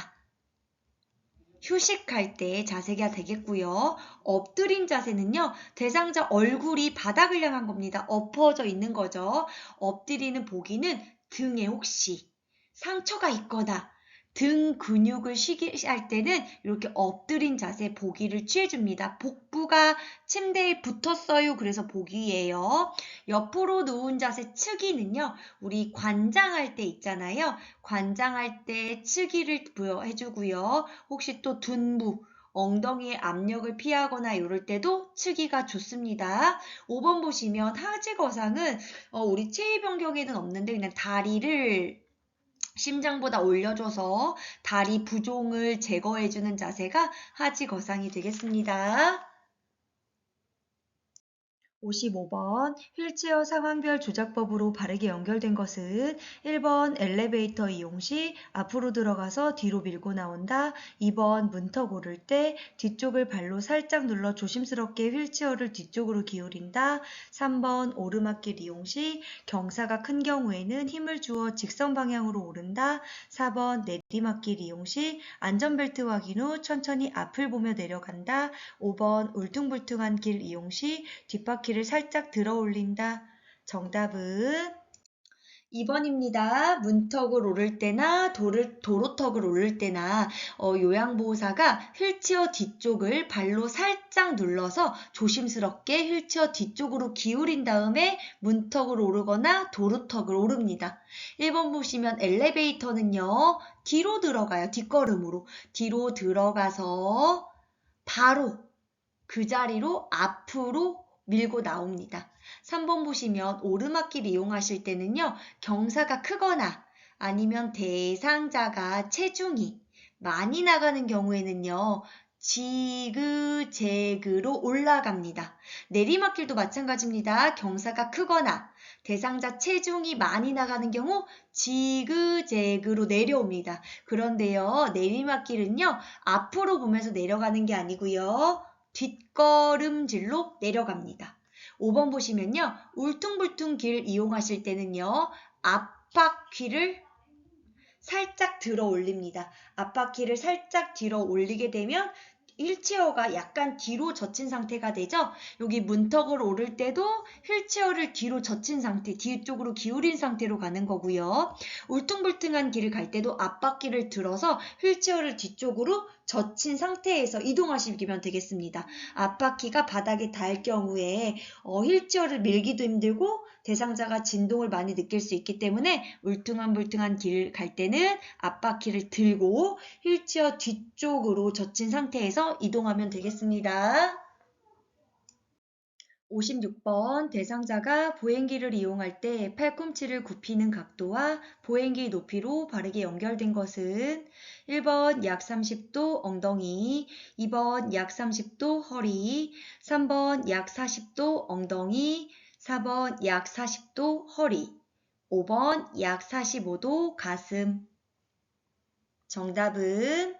휴식할 때 자세가 되겠고요. 엎드린 자세는요. 대상자 얼굴이 바닥을 향한 겁니다. 엎어져 있는 거죠. 엎드리는 보기는 등에 혹시 상처가 있거나 등 근육을 쉬게 할 때는 이렇게 엎드린 자세 보기를 취해줍니다. 복부가 침대에 붙었어요. 그래서 보기예요. 옆으로 누운 자세 치기는요. 우리 관장할 때 있잖아요. 관장할 때 치기를 해주고요. 혹시 또 둔부, 엉덩이의 압력을 피하거나 이럴 때도 치기가 좋습니다. 5번 보시면 하지거상은 우리 체위변경에는 없는데 그냥 다리를 심장보다 올려줘서 다리 부종을 제거해주는 자세가 하지거상이 되겠습니다. 55번 휠체어 상황별 조작법으로 바르게 연결된 것은 1번 엘리베이터 이용 시 앞으로 들어가서 뒤로 밀고 나온다. 2번 문턱 오를 때 뒤쪽을 발로 살짝 눌러 조심스럽게 휠체어를 뒤쪽으로 기울인다. 3번 오르막길 이용 시 경사가 큰 경우에는 힘을 주어 직선 방향으로 오른다. 4번 내리막길 이용 시 안전벨트 확인 후 천천히 앞을 보며 내려간다. 5번 울퉁불퉁한 길 이용 시 뒷바퀴를 살짝 들어 올린다. 정답은 2번입니다. 문턱을 오를 때나 도로턱을 오를 때나 요양보호사가 휠체어 뒤쪽을 발로 살짝 눌러서 조심스럽게 휠체어 뒤쪽으로 기울인 다음에 문턱을 오르거나 도로턱을 오릅니다. 1번 보시면 엘리베이터는요. 뒤로 들어가요. 뒷걸음으로. 뒤로 들어가서 바로 그 자리로 앞으로 밀고 나옵니다. 3번 보시면 오르막길 이용하실 때는요. 경사가 크거나 아니면 대상자가 체중이 많이 나가는 경우에는요. 지그재그로 올라갑니다. 내리막길도 마찬가지입니다. 경사가 크거나 대상자 체중이 많이 나가는 경우 지그재그로 내려옵니다. 그런데요. 내리막길은요. 앞으로 보면서 내려가는 게 아니고요. 뒷걸음질로 내려갑니다. 5번 보시면요. 울퉁불퉁 길 이용하실 때는요. 앞바퀴를 살짝 들어 올립니다. 앞바퀴를 살짝 들어 올리게 되면 휠체어가 약간 뒤로 젖힌 상태가 되죠. 여기 문턱을 오를 때도 휠체어를 뒤로 젖힌 상태, 뒤쪽으로 기울인 상태로 가는 거고요. 울퉁불퉁한 길을 갈 때도 앞바퀴를 들어서 휠체어를 뒤쪽으로 젖힌 상태에서 이동하시면 되겠습니다. 앞바퀴가 바닥에 닿을 경우에 휠체어를 밀기도 힘들고 대상자가 진동을 많이 느낄 수 있기 때문에 울퉁불퉁한 길 갈 때는 앞바퀴를 들고 휠체어 뒤쪽으로 젖힌 상태에서 이동하면 되겠습니다. 56번 대상자가 보행기를 이용할 때 팔꿈치를 굽히는 각도와 보행기 높이로 바르게 연결된 것은 1번 약 30도 엉덩이, 2번 약 30도 허리, 3번 약 40도 엉덩이, 4번 약 40도 허리, 5번 약 45도 가슴. 정답은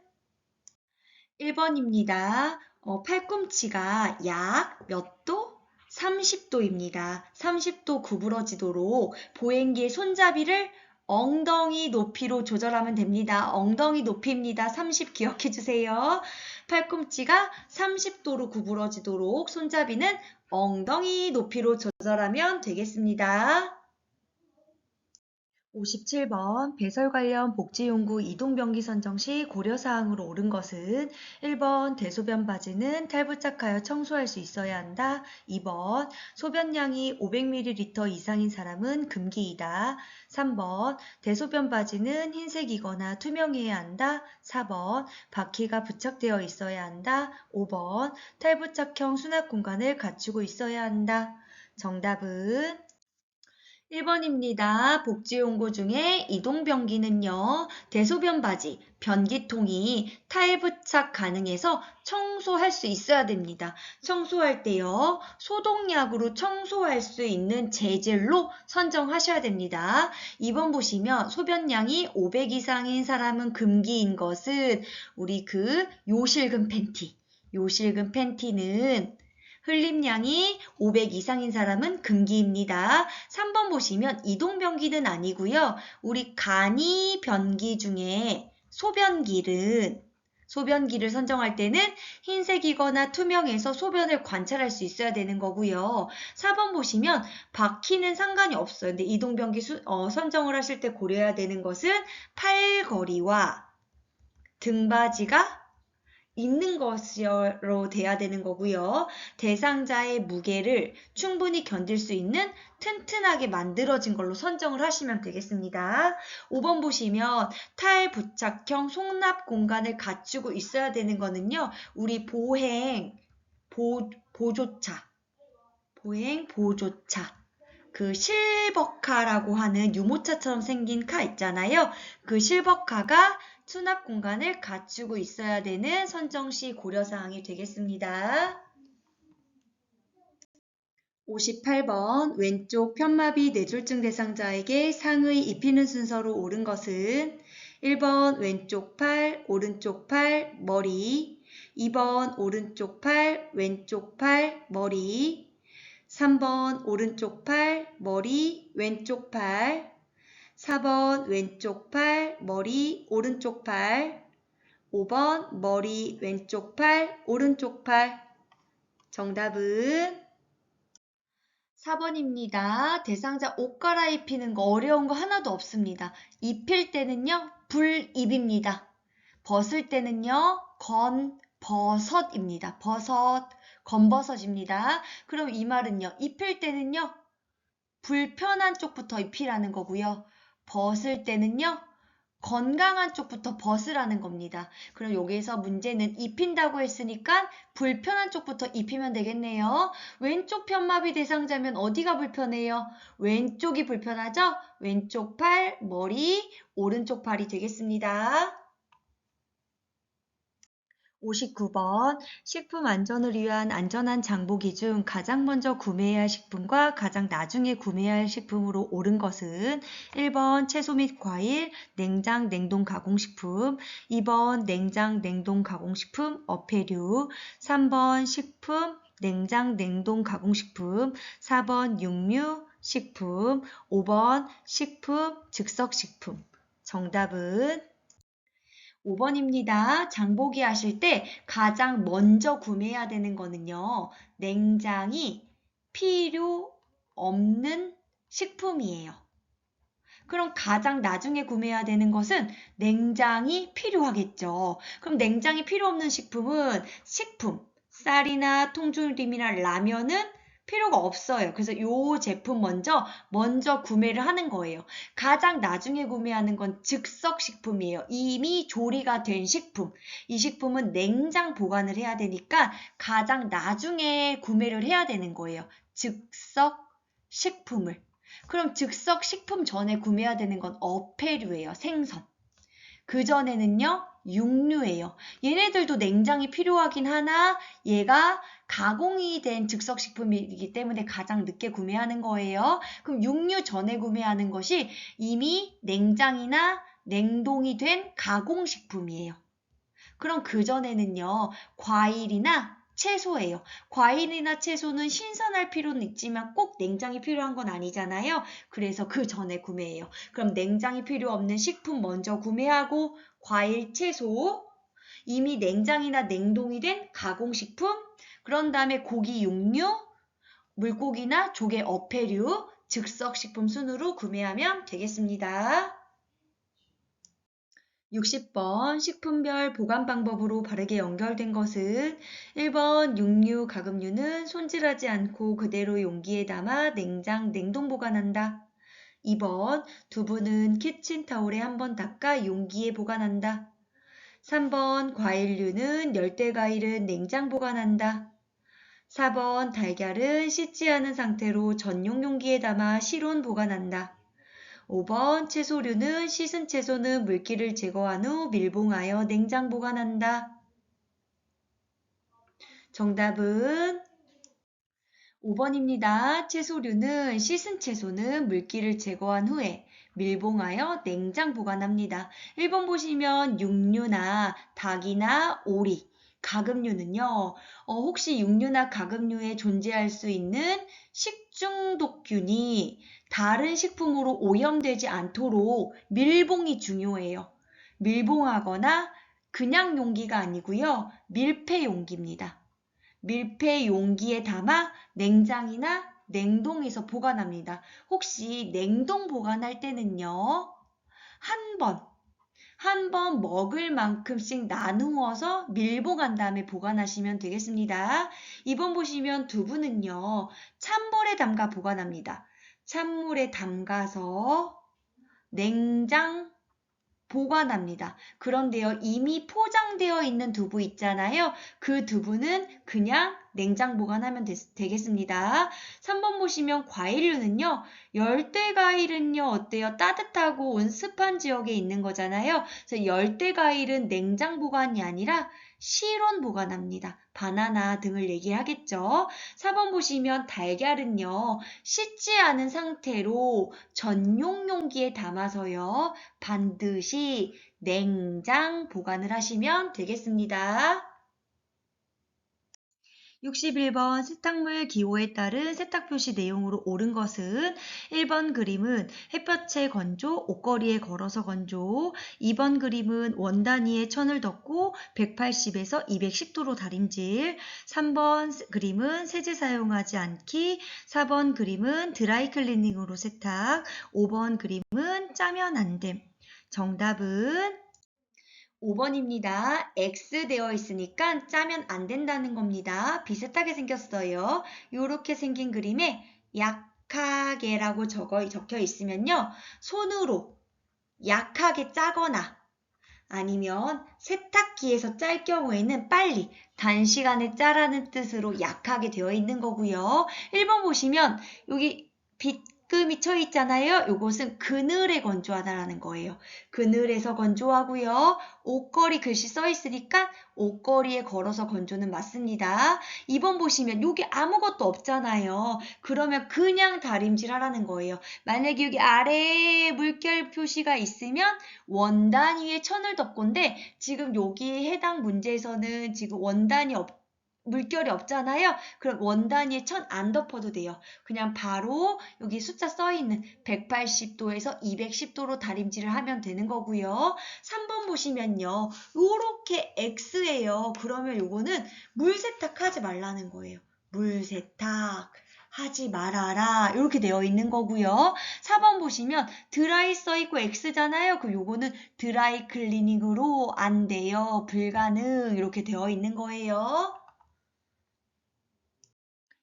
1번입니다. 팔꿈치가 약 몇 도? 30도입니다. 30도 구부러지도록 보행기의 손잡이를 엉덩이 높이로 조절하면 됩니다. 엉덩이 높이입니다. 30 기억해 주세요. 팔꿈치가 30도로 구부러지도록 손잡이는 엉덩이 높이로 조절하면 되겠습니다. 57번 배설 관련 복지용구 이동변기 선정 시 고려사항으로 옳은 것은 1번 대소변 바지는 탈부착하여 청소할 수 있어야 한다. 2번 소변량이 500ml 이상인 사람은 금기이다. 3번 대소변 바지는 흰색이거나 투명해야 한다. 4번 바퀴가 부착되어 있어야 한다. 5번 탈부착형 수납 공간을 갖추고 있어야 한다. 정답은 1번입니다. 복지용구 중에 이동변기는요. 대소변 바지, 변기통이 탈부착 가능해서 청소할 수 있어야 됩니다. 청소할 때요. 소독약으로 청소할 수 있는 재질로 선정하셔야 됩니다. 2번 보시면 소변량이 500 이상인 사람은 금기인 것은 우리 요실금 팬티. 요실금 팬티는 흘림량이 500 이상인 사람은 금기입니다. 3번 보시면 이동변기는 아니고요. 우리 간이 변기 중에 소변기를 선정할 때는 흰색이거나 투명해서 소변을 관찰할 수 있어야 되는 거고요. 4번 보시면 바퀴는 상관이 없어요. 근데 이동변기 선정을 하실 때 고려해야 되는 것은 팔걸이와 등받이가 있는 것으로 돼야 되는 거고요. 대상자의 무게를 충분히 견딜 수 있는 튼튼하게 만들어진 걸로 선정을 하시면 되겠습니다. 5번 보시면 탈부착형 송납 공간을 갖추고 있어야 되는 거는요. 우리 보조차. 실버카라고 하는 유모차처럼 생긴 카 있잖아요. 그 실버카가 수납 공간을 갖추고 있어야 되는 선정시 고려사항이 되겠습니다. 58번 왼쪽 편마비 뇌졸중 대상자에게 상의 입히는 순서로 옳은 것은 1번 왼쪽 팔, 오른쪽 팔, 머리 2번 오른쪽 팔, 왼쪽 팔, 머리 3번 오른쪽 팔, 머리, 왼쪽 팔 4번 왼쪽 팔, 머리, 오른쪽 팔 5번 머리, 왼쪽 팔, 오른쪽 팔 정답은 4번입니다. 대상자 옷 갈아입히는 거 어려운 거 하나도 없습니다. 입힐 때는요, 불입입니다. 벗을 때는요, 건버섯입니다. 버섯, 건버섯입니다. 그럼 이 말은요, 입힐 때는요, 불편한 쪽부터 입히라는 거고요. 벗을 때는요, 건강한 쪽부터 벗으라는 겁니다. 그럼 여기에서 문제는 입힌다고 했으니까 불편한 쪽부터 입히면 되겠네요. 왼쪽 편마비 대상자면 어디가 불편해요? 왼쪽이 불편하죠? 왼쪽 팔, 머리, 오른쪽 팔이 되겠습니다. 59번 식품 안전을 위한 안전한 장보기 중 가장 먼저 구매해야 할 식품과 가장 나중에 구매해야 할 식품으로 옳은 것은 1번 채소 및 과일, 냉장, 냉동 가공식품, 2번 냉장, 냉동 가공식품, 어패류, 3번 식품, 냉장, 냉동 가공식품, 4번 육류, 식품, 5번 식품, 즉석식품. 정답은 5번입니다. 장보기 하실 때 가장 먼저 구매해야 되는 거는요. 냉장이 필요 없는 식품이에요. 그럼 가장 나중에 구매해야 되는 것은 냉장이 필요하겠죠. 그럼 냉장이 필요 없는 식품은 식품, 쌀이나 통조림이나 라면은 필요가 없어요. 그래서 이 제품 먼저 구매를 하는 거예요. 가장 나중에 구매하는 건 즉석식품이에요. 이미 조리가 된 식품. 이 식품은 냉장 보관을 해야 되니까 가장 나중에 구매를 해야 되는 거예요. 즉석식품을. 그럼 즉석식품 전에 구매해야 되는 건 어패류예요. 생선. 그전에는요. 육류예요. 얘네들도 냉장이 필요하긴 하나 얘가 가공이 된 즉석식품이기 때문에 가장 늦게 구매하는 거예요. 그럼 육류 전에 구매하는 것이 이미 냉장이나 냉동이 된 가공식품이에요. 그럼 그전에는요. 과일이나 채소예요. 과일이나 채소는 신선할 필요는 있지만 꼭 냉장이 필요한 건 아니잖아요. 그래서 그 전에 구매해요. 그럼 냉장이 필요 없는 식품 먼저 구매하고 과일, 채소, 이미 냉장이나 냉동이 된 가공식품, 그런 다음에 고기, 육류, 물고기나 조개, 어패류, 즉석식품 순으로 구매하면 되겠습니다. 60번 식품별 보관 방법으로 바르게 연결된 것은 1번 육류, 가금류는 손질하지 않고 그대로 용기에 담아 냉장, 냉동 보관한다. 2번 두부는 키친타올에 한번 닦아 용기에 보관한다. 3번 과일류는 열대과일은 냉장 보관한다. 4번 달걀은 씻지 않은 상태로 전용 용기에 담아 실온 보관한다. 5번 채소류는 씻은 채소는 물기를 제거한 후 밀봉하여 냉장 보관한다. 정답은 5번입니다. 채소류는 씻은 채소는 물기를 제거한 후에 밀봉하여 냉장 보관합니다. 1번 보시면 육류나 닭이나 오리, 가금류는요. 혹시 육류나 가금류에 존재할 수 있는 식중독균이 다른 식품으로 오염되지 않도록 밀봉이 중요해요. 밀봉하거나 그냥 용기가 아니고요. 밀폐 용기입니다. 밀폐 용기에 담아 냉장이나 냉동에서 보관합니다. 혹시 냉동 보관할 때는요. 한 번 먹을 만큼씩 나누어서 밀봉한 다음에 보관하시면 되겠습니다. 2번 보시면 두부는요. 찬물에 담가 보관합니다. 찬물에 담가서 냉장 보관합니다. 그런데요, 이미 포장되어 있는 두부 있잖아요. 그 두부는 그냥 냉장 보관하면 되겠습니다. 3번 보시면 과일류는요. 열대 과일은요, 어때요? 따뜻하고 온습한 지역에 있는 거잖아요. 그래서 열대 과일은 냉장 보관이 아니라 실온 보관합니다. 바나나 등을 얘기하겠죠. 4번 보시면 달걀은요. 씻지 않은 상태로 전용 용기에 담아서요. 반드시 냉장 보관을 하시면 되겠습니다. 61번 세탁물 기호에 따른 세탁 표시 내용으로 옳은 것은 1번 그림은 햇볕에 건조, 옷걸이에 걸어서 건조, 2번 그림은 원단위에 천을 덮고 180에서 210도로 다림질, 3번 그림은 세제 사용하지 않기, 4번 그림은 드라이 클리닝으로 세탁, 5번 그림은 짜면 안 됨. 정답은 5번입니다. X 되어 있으니까 짜면 안 된다는 겁니다. 비슷하게 생겼어요. 이렇게 생긴 그림에 약하게라고 적혀 있으면요. 손으로 약하게 짜거나 아니면 세탁기에서 짤 경우에는 빨리 단시간에 짜라는 뜻으로 약하게 되어 있는 거고요. 1번 보시면 여기 빗금이 쳐 있잖아요. 이것은 그늘에 건조하다라는 거예요. 그늘에서 건조하고요. 옷걸이 글씨 써 있으니까 옷걸이에 걸어서 건조는 맞습니다. 2번 보시면 여기 아무것도 없잖아요. 그러면 그냥 다림질 하라는 거예요. 만약에 여기 아래에 물결 표시가 있으면 원단 위에 천을 덮고인데 지금 여기 해당 문제에서는 지금 물결이 없잖아요. 그럼 원단 위에 천 안 덮어도 돼요. 그냥 바로 여기 숫자 써 있는 180도에서 210도로 다림질을 하면 되는 거고요. 3번 보시면요. 요렇게 X예요. 그러면 요거는 물 세탁하지 말라는 거예요. 물 세탁 하지 말아라 이렇게 되어 있는 거고요. 4번 보시면 드라이 써 있고 X잖아요. 그럼 요거는 드라이 클리닝으로 안 돼요. 불가능 이렇게 되어 있는 거예요.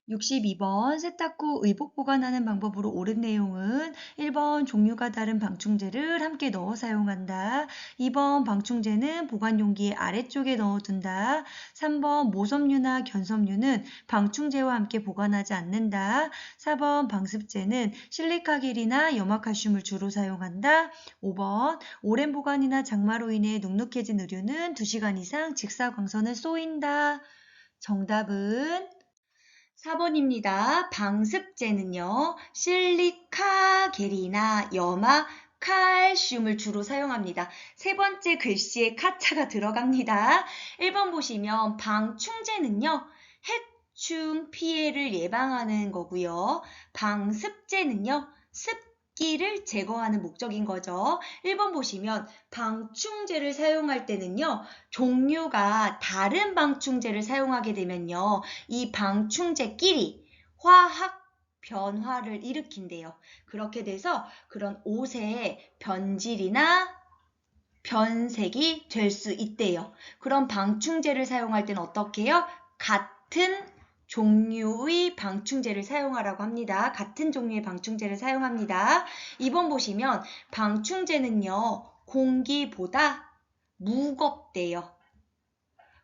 62번 세탁 후 의복 보관하는 방법으로 옳은 내용은 1번 종류가 다른 방충제를 함께 넣어 사용한다. 2번 방충제는 보관 용기의 아래쪽에 넣어둔다. 3번 모섬유나 견섬유는 방충제와 함께 보관하지 않는다. 4번 방습제는 실리카겔이나 염화칼슘을 주로 사용한다. 5번 오랜 보관이나 장마로 인해 눅눅해진 의류는 2시간 이상 직사광선을 쏘인다. 정답은 4번입니다. 방습제는요, 실리카겔이나 염화, 칼슘을 주로 사용합니다. 세 번째 글씨에 카자가 들어갑니다. 1번 보시면 방충제는요, 해충 피해를 예방하는 거고요. 방습제는요, 습기를 제거하는 목적인 거죠. 1번 보시면 방충제를 사용할 때는요, 종류가 다른 방충제를 사용하게 되면요, 이 방충제끼리 화학 변화를 일으킨대요. 그렇게 돼서 그런 옷의 변질이나 변색이 될 수 있대요. 그럼 방충제를 사용할 때는 어떻게 해요? 같은 종류의 방충제를 사용하라고 합니다. 같은 종류의 방충제를 사용합니다. 2번 보시면 방충제는요, 공기보다 무겁대요.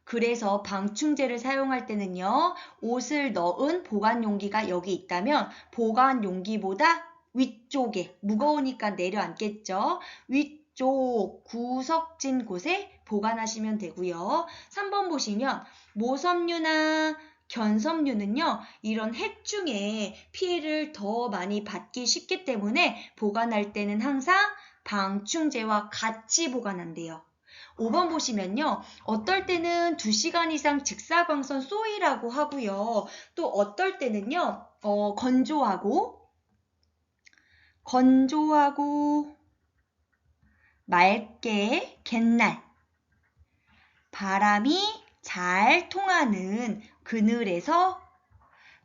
그래서 방충제를 사용할 때는요, 옷을 넣은 보관 용기가 여기 있다면 보관 용기보다 위쪽에 무거우니까 내려앉겠죠. 위쪽 구석진 곳에 보관하시면 되고요. 3번 보시면 모섬유나 견섬유는요, 이런 해충의 피해를 더 많이 받기 쉽기 때문에 보관할 때는 항상 방충제와 같이 보관한대요. 5번 보시면요. 어떨 때는 2시간 이상 직사광선 쏘이라고 하고요. 또 어떨 때는요. 건조하고 맑게 갯날 바람이 잘 통하는 그늘에서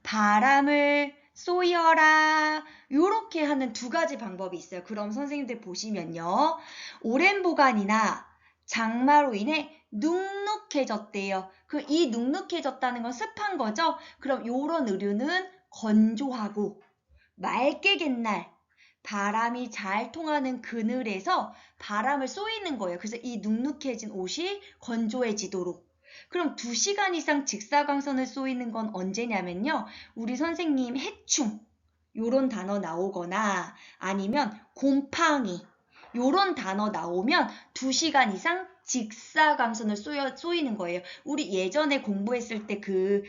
바람을 쏘여라 이렇게 하는 두 가지 방법이 있어요. 그럼 선생님들 보시면요. 오랜 보관이나 장마로 인해 눅눅해졌대요. 이 눅눅해졌다는 건 습한 거죠? 그럼 이런 의류는 건조하고 맑게 갯날 바람이 잘 통하는 그늘에서 바람을 쏘이는 거예요. 그래서 이 눅눅해진 옷이 건조해지도록. 그럼 2시간 이상 직사광선을 쏘이는 건 언제냐면요. 우리 선생님 해충 요런 단어 나오거나 아니면 곰팡이 요런 단어 나오면 2시간 이상 직사광선을 쏘이는 거예요. 우리 예전에 공부했을 때 그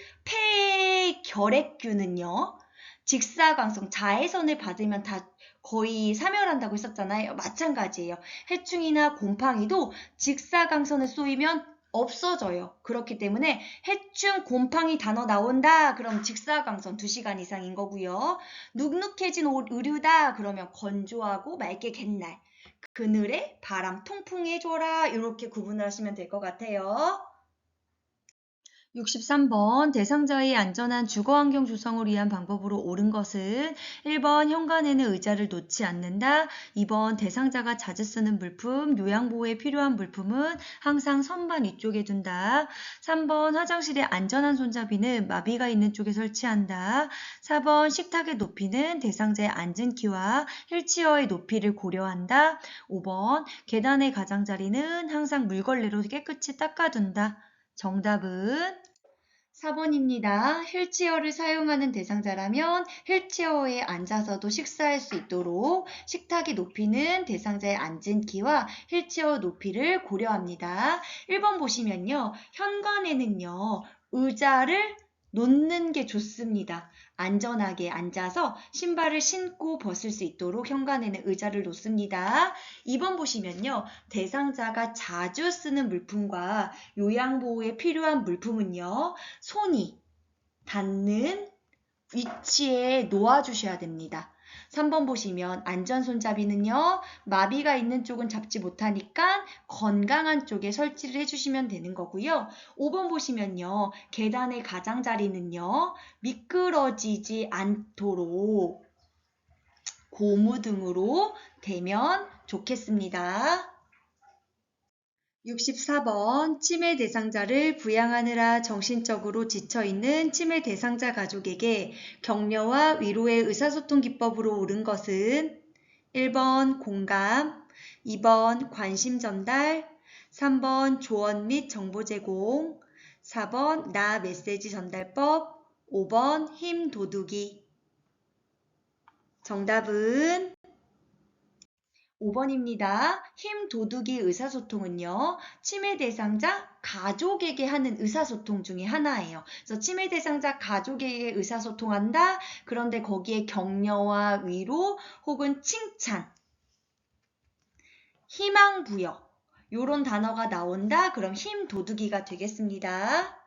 폐결핵균은요. 직사광선, 자외선을 받으면 다 거의 사멸한다고 했었잖아요. 마찬가지예요. 해충이나 곰팡이도 직사광선을 쏘이면 없어져요. 그렇기 때문에 해충, 곰팡이 단어 나온다. 그럼 직사광선 2시간 이상인 거고요. 눅눅해진 옷 의류다. 그러면 건조하고 맑게 갯날. 그늘에 바람 통풍 해줘라. 이렇게 구분을 하시면 될 것 같아요. 63번 대상자의 안전한 주거환경 조성을 위한 방법으로 옳은 것은 1번 현관에는 의자를 놓지 않는다. 2번 대상자가 자주 쓰는 물품, 요양보호에 필요한 물품은 항상 선반 위쪽에 둔다. 3번 화장실에 안전한 손잡이는 마비가 있는 쪽에 설치한다. 4번 식탁의 높이는 대상자의 앉은 키와 휠체어의 높이를 고려한다. 5번 계단의 가장자리는 항상 물걸레로 깨끗이 닦아둔다. 정답은 4번입니다. 휠체어를 사용하는 대상자라면 휠체어에 앉아서도 식사할 수 있도록 식탁의 높이는 대상자의 앉은 키와 휠체어 높이를 고려합니다. 1번 보시면요. 현관에는요. 의자를 놓는 게 좋습니다. 안전하게 앉아서 신발을 신고 벗을 수 있도록 현관에는 의자를 놓습니다. 2번 보시면요. 대상자가 자주 쓰는 물품과 요양보호에 필요한 물품은요. 손이 닿는 위치에 놓아주셔야 됩니다. 3번 보시면 안전손잡이는요. 마비가 있는 쪽은 잡지 못하니까 건강한 쪽에 설치를 해주시면 되는 거고요. 5번 보시면요. 계단의 가장자리는요. 미끄러지지 않도록 고무 등으로 대면 좋겠습니다. 64번 치매 대상자를 부양하느라 정신적으로 지쳐있는 치매 대상자 가족에게 격려와 위로의 의사소통 기법으로 옳은 것은 1번 공감, 2번 관심 전달, 3번 조언 및 정보 제공, 4번 나 메시지 전달법, 5번 힘 도둑이. 정답은 5번입니다. 힘 도둑이 의사소통은요. 치매 대상자 가족에게 하는 의사소통 중에 하나예요. 그래서 치매 대상자 가족에게 의사소통한다. 그런데 거기에 격려와 위로 혹은 칭찬, 희망부여 이런 단어가 나온다. 그럼 힘 도둑이가 되겠습니다.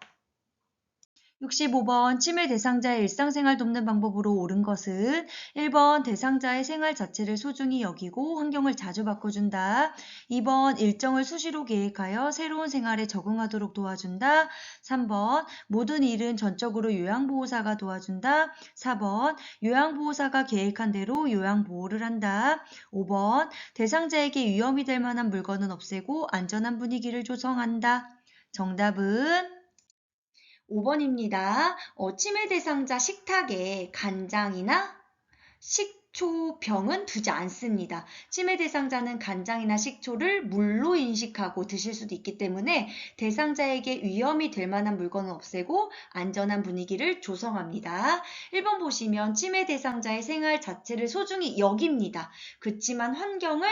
65번 치매 대상자의 일상생활 돕는 방법으로 옳은 것은 1번 대상자의 생활 자체를 소중히 여기고 환경을 자주 바꿔준다. 2번 일정을 수시로 계획하여 새로운 생활에 적응하도록 도와준다. 3번 모든 일은 전적으로 요양보호사가 도와준다. 4번 요양보호사가 계획한 대로 요양보호를 한다. 5번 대상자에게 위험이 될 만한 물건은 없애고 안전한 분위기를 조성한다. 정답은 5번입니다. 치매 대상자 식탁에 간장이나 식초병은 두지 않습니다. 치매 대상자는 간장이나 식초를 물로 인식하고 드실 수도 있기 때문에 대상자에게 위험이 될 만한 물건은 없애고 안전한 분위기를 조성합니다. 1번 보시면 치매 대상자의 생활 자체를 소중히 여깁니다. 그렇지만 환경을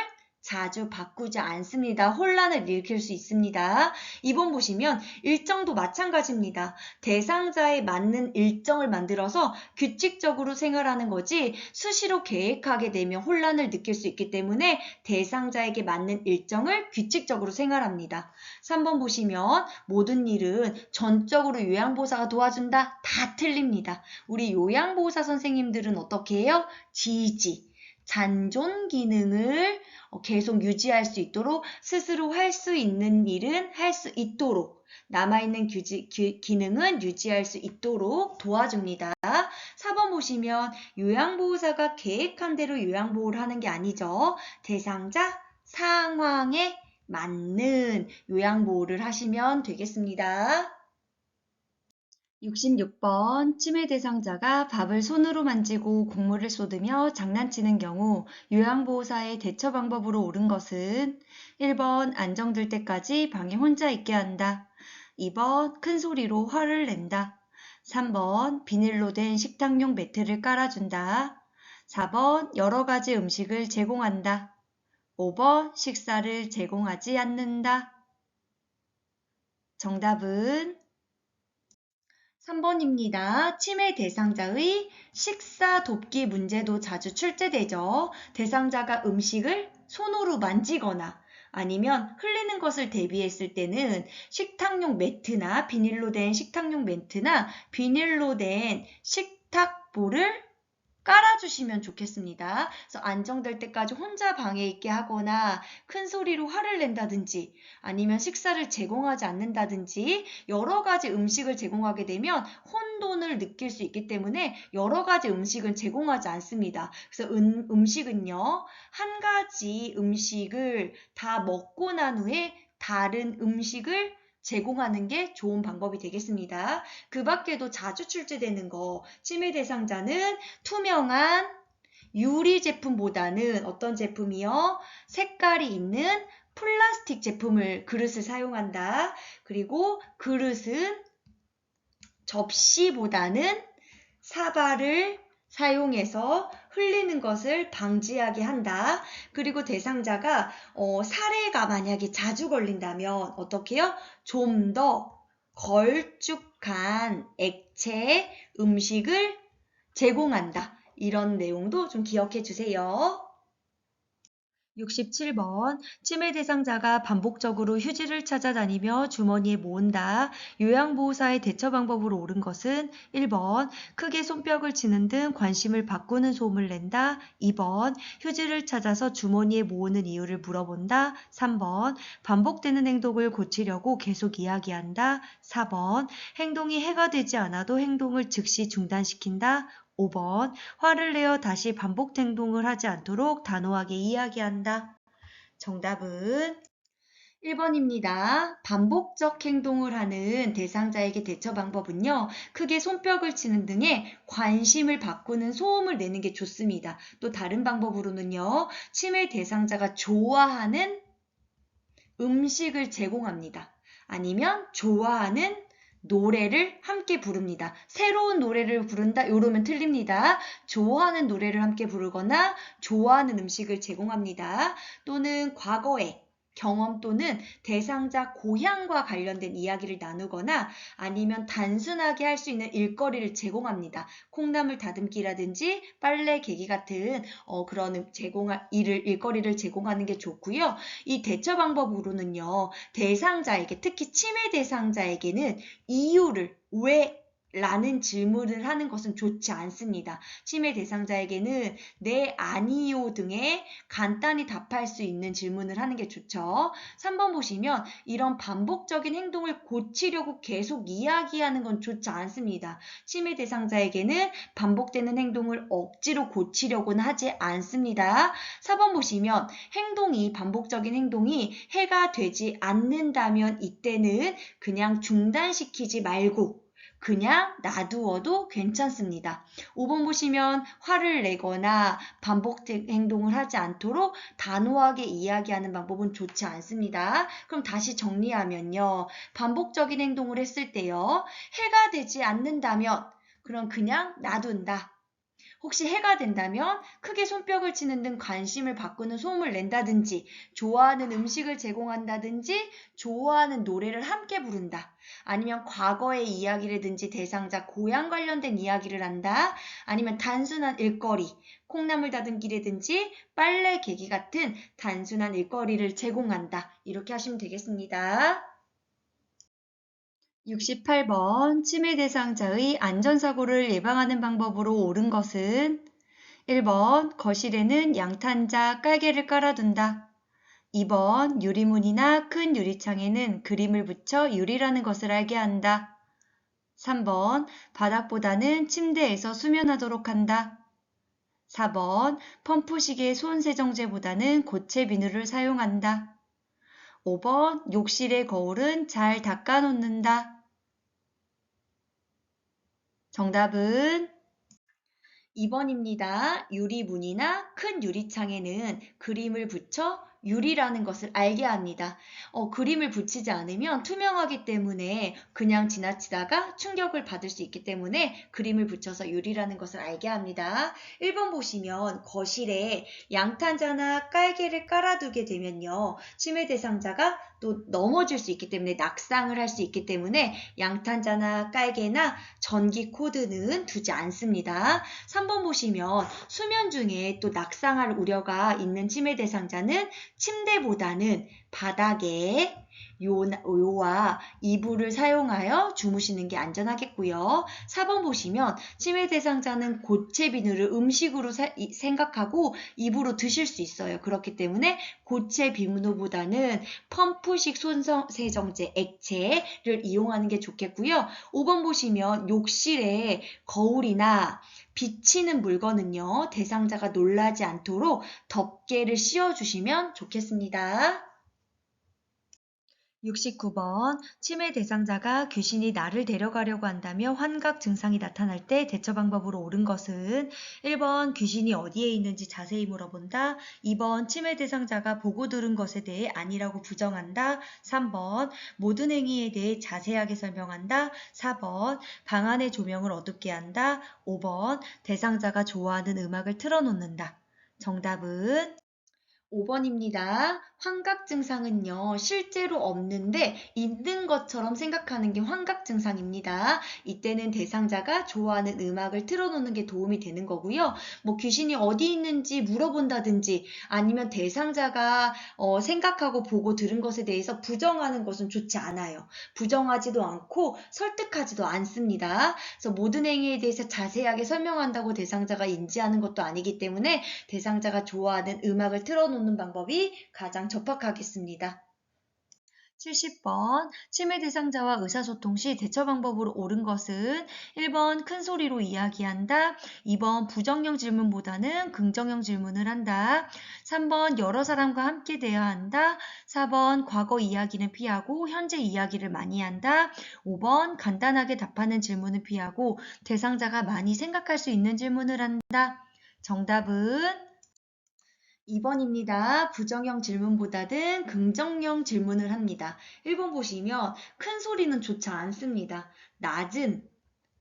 자주 바꾸지 않습니다. 혼란을 일으킬 수 있습니다. 2번 보시면 일정도 마찬가지입니다. 대상자에 맞는 일정을 만들어서 규칙적으로 생활하는 거지 수시로 계획하게 되면 혼란을 느낄 수 있기 때문에 대상자에게 맞는 일정을 규칙적으로 생활합니다. 3번 보시면 모든 일은 전적으로 요양보호사가 도와준다? 다 틀립니다. 우리 요양보호사 선생님들은 어떻게 해요? 지지, 잔존 기능을 계속 유지할 수 있도록 스스로 할 수 있는 일은 할 수 있도록 남아있는 기능은 유지할 수 있도록 도와줍니다. 4번 보시면 요양보호사가 계획한 대로 요양보호를 하는 게 아니죠. 대상자 상황에 맞는 요양보호를 하시면 되겠습니다. 66번 치매 대상자가 밥을 손으로 만지고 국물을 쏟으며 장난치는 경우 요양보호사의 대처 방법으로 옳은 것은 1번 안정될 때까지 방에 혼자 있게 한다. 2번 큰 소리로 화를 낸다. 3번 비닐로 된 식탁용 매트를 깔아준다. 4번 여러 가지 음식을 제공한다. 5번 식사를 제공하지 않는다. 정답은 3번입니다. 치매 대상자의 식사 돕기 문제도 자주 출제되죠. 대상자가 음식을 손으로 만지거나 아니면 흘리는 것을 대비했을 때는 식탁용 매트나 비닐로 된 식탁용 매트나 비닐로 된 식탁볼을 깔아주시면 좋겠습니다. 그래서 안정될 때까지 혼자 방에 있게 하거나 큰 소리로 화를 낸다든지 아니면 식사를 제공하지 않는다든지 여러 가지 음식을 제공하게 되면 혼돈을 느낄 수 있기 때문에 여러 가지 음식은 제공하지 않습니다. 그래서 음식은요, 한 가지 음식을 다 먹고 난 후에 다른 음식을 제공하는 게 좋은 방법이 되겠습니다. 그 밖에도 자주 출제되는 거, 치매 대상자는 투명한 유리 제품보다는 어떤 제품이요? 색깔이 있는 플라스틱 제품을, 그릇을 사용한다. 그리고 그릇은 접시보다는 사발을 사용해서 흘리는 것을 방지하게 한다. 그리고 대상자가 사례가 만약에 자주 걸린다면 어떻게 해요? 좀 더 걸쭉한 액체 음식을 제공한다. 이런 내용도 좀 기억해 주세요. 67번 치매 대상자가 반복적으로 휴지를 찾아다니며 주머니에 모은다. 요양보호사의 대처 방법으로 옳은 것은 1번 크게 손뼉을 치는 등 관심을 바꾸는 소음을 낸다. 2번 휴지를 찾아서 주머니에 모으는 이유를 물어본다. 3번 반복되는 행동을 고치려고 계속 이야기한다. 4번 행동이 해가 되지 않아도 행동을 즉시 중단시킨다. 5번 화를 내어 다시 반복 행동을 하지 않도록 단호하게 이야기한다. 정답은 1번입니다. 반복적 행동을 하는 대상자에게 대처 방법은요. 크게 손뼉을 치는 등의 관심을 바꾸는 소음을 내는 게 좋습니다. 또 다른 방법으로는요. 치매 대상자가 좋아하는 음식을 제공합니다. 아니면 좋아하는 노래를 함께 부릅니다. 새로운 노래를 부른다? 이러면 틀립니다. 좋아하는 노래를 함께 부르거나 좋아하는 음식을 제공합니다. 또는 과거에 경험 또는 대상자 고향과 관련된 이야기를 나누거나 아니면 단순하게 할 수 있는 일거리를 제공합니다. 콩나물 다듬기라든지 빨래 개기 같은 그런 일거리를 제공하는 게 좋고요. 이 대처 방법으로는요. 대상자에게 특히 치매 대상자에게는 이유를 왜? 라는 질문을 하는 것은 좋지 않습니다. 치매 대상자에게는 네, 아니요 등의 간단히 답할 수 있는 질문을 하는 게 좋죠. 3번 보시면 이런 반복적인 행동을 고치려고 계속 이야기하는 건 좋지 않습니다. 치매 대상자에게는 반복되는 행동을 억지로 고치려고는 하지 않습니다. 4번 보시면 반복적인 행동이 해가 되지 않는다면 이때는 그냥 중단시키지 말고 그냥 놔두어도 괜찮습니다. 5번 보시면 화를 내거나 반복 행동을 하지 않도록 단호하게 이야기하는 방법은 좋지 않습니다. 그럼 다시 정리하면요. 반복적인 행동을 했을 때요. 해가 되지 않는다면 그럼 그냥 놔둔다. 혹시 해가 된다면 크게 손뼉을 치는 등 관심을 바꾸는 소음을 낸다든지 좋아하는 음식을 제공한다든지 좋아하는 노래를 함께 부른다. 아니면 과거의 이야기라든지 대상자 고향 관련된 이야기를 한다. 아니면 단순한 일거리, 콩나물 다듬기라든지 빨래 개기 같은 단순한 일거리를 제공한다. 이렇게 하시면 되겠습니다. 68번 치매 대상자의 안전사고를 예방하는 방법으로 옳은 것은 1번 거실에는 양탄자 깔개를 깔아둔다. 2번 유리문이나 큰 유리창에는 그림을 붙여 유리라는 것을 알게 한다. 3번 바닥보다는 침대에서 수면하도록 한다. 4번 펌프식의 손세정제보다는 고체 비누를 사용한다. 5번 욕실의 거울은 잘 닦아 놓는다. 정답은 2번입니다. 유리문이나 큰 유리창에는 그림을 붙여 유리라는 것을 알게 합니다. 그림을 붙이지 않으면 투명하기 때문에 그냥 지나치다가 충격을 받을 수 있기 때문에 그림을 붙여서 유리라는 것을 알게 합니다. 1번 보시면 거실에 양탄자나 깔개를 깔아두게 되면요. 치매 대상자가 또 넘어질 수 있기 때문에 낙상을 할 수 있기 때문에 양탄자나 깔개나 전기 코드는 두지 않습니다. 3번 보시면 수면 중에 또 낙상할 우려가 있는 치매 대상자는 침대보다는 바닥에 요와 이불을 사용하여 주무시는 게 안전하겠고요. 4번 보시면 치매 대상자는 고체 비누를 음식으로 생각하고 입으로 드실 수 있어요. 그렇기 때문에 고체 비누보다는 펌프식 손세정제 액체를 이용하는 게 좋겠고요. 5번 보시면 욕실에 거울이나 비치는 물건은요, 대상자가 놀라지 않도록 덮개를 씌워주시면 좋겠습니다. 69번 치매 대상자가 귀신이 나를 데려가려고 한다며 환각 증상이 나타날 때 대처 방법으로 옳은 것은 1번 귀신이 어디에 있는지 자세히 물어본다. 2번 치매 대상자가 보고 들은 것에 대해 아니라고 부정한다. 3번 모든 행위에 대해 자세하게 설명한다. 4번 방 안의 조명을 어둡게 한다. 5번 대상자가 좋아하는 음악을 틀어놓는다. 정답은 5번입니다. 환각 증상은요, 실제로 없는데 있는 것처럼 생각하는 게 환각 증상입니다. 이때는 대상자가 좋아하는 음악을 틀어놓는 게 도움이 되는 거고요. 뭐 귀신이 어디 있는지 물어본다든지 아니면 대상자가 생각하고 보고 들은 것에 대해서 부정하는 것은 좋지 않아요. 부정하지도 않고 설득하지도 않습니다. 그래서 모든 행위에 대해서 자세하게 설명한다고 대상자가 인지하는 것도 아니기 때문에 대상자가 좋아하는 음악을 틀어놓는 방법이 가장 적합하겠습니다. 70번 치매 대상자와 의사소통 시 대처 방법으로 옳은 것은 1번 큰 소리로 이야기한다. 2번 부정형 질문보다는 긍정형 질문을 한다. 3번 여러 사람과 함께 대화한다 4번 과거 이야기는 피하고 현재 이야기를 많이 한다. 5번 간단하게 답하는 질문을 피하고 대상자가 많이 생각할 수 있는 질문을 한다. 정답은 2번입니다. 부정형 질문보다는 긍정형 질문을 합니다. 1번 보시면 큰 소리는 좋지 않습니다. 낮은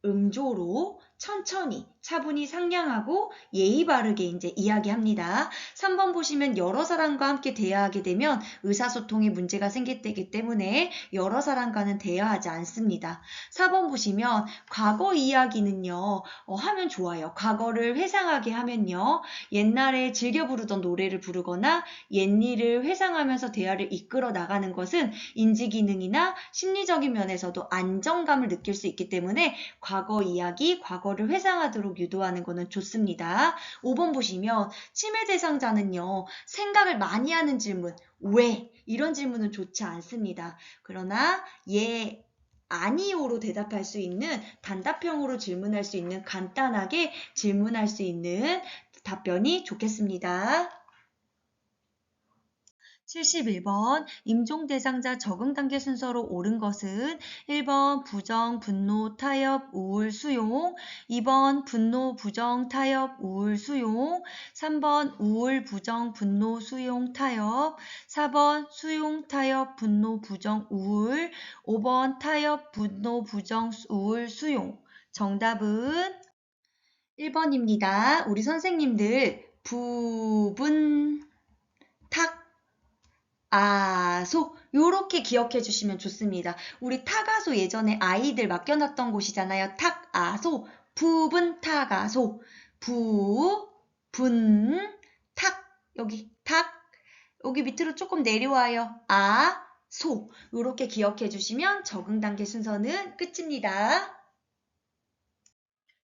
음조로 천천히 차분히 상냥하고 예의 바르게 이제 이야기합니다. 3번 보시면 여러 사람과 함께 대화하게 되면 의사소통에 문제가 생기기 때문에 여러 사람과는 대화하지 않습니다. 4번 보시면 과거 이야기는요, 하면 좋아요. 과거를 회상하게 하면요, 옛날에 즐겨 부르던 노래를 부르거나 옛일을 회상하면서 대화를 이끌어 나가는 것은 인지기능이나 심리적인 면에서도 안정감을 느낄 수 있기 때문에 과거 이야기, 과거를 회상하도록 유도하는 것은 좋습니다. 5번 보시면 치매 대상자는요, 생각을 많이 하는 질문, 왜? 이런 질문은 좋지 않습니다. 그러나 예, 아니요로 대답할 수 있는 단답형으로 질문할 수 있는 간단하게 질문할 수 있는 답변이 좋겠습니다. 71번 임종 대상자 적응 단계 순서로 옳은 것은 1번 부정, 분노, 타협, 우울, 수용 2번 분노, 부정, 타협, 우울, 수용 3번 우울, 부정, 분노, 수용, 타협 4번 수용, 타협, 분노, 부정, 우울 5번 타협, 분노, 부정, 우울, 수용 정답은 1번입니다. 우리 선생님들 부분, 탁, 아소 요렇게 기억해 주시면 좋습니다. 우리 타가소 예전에 아이들 맡겨놨던 곳이잖아요. 탁아소 부분 타가소 부분 탁 여기 탁 여기 밑으로 조금 내려와요. 아소 요렇게 기억해 주시면 적응 단계 순서는 끝입니다.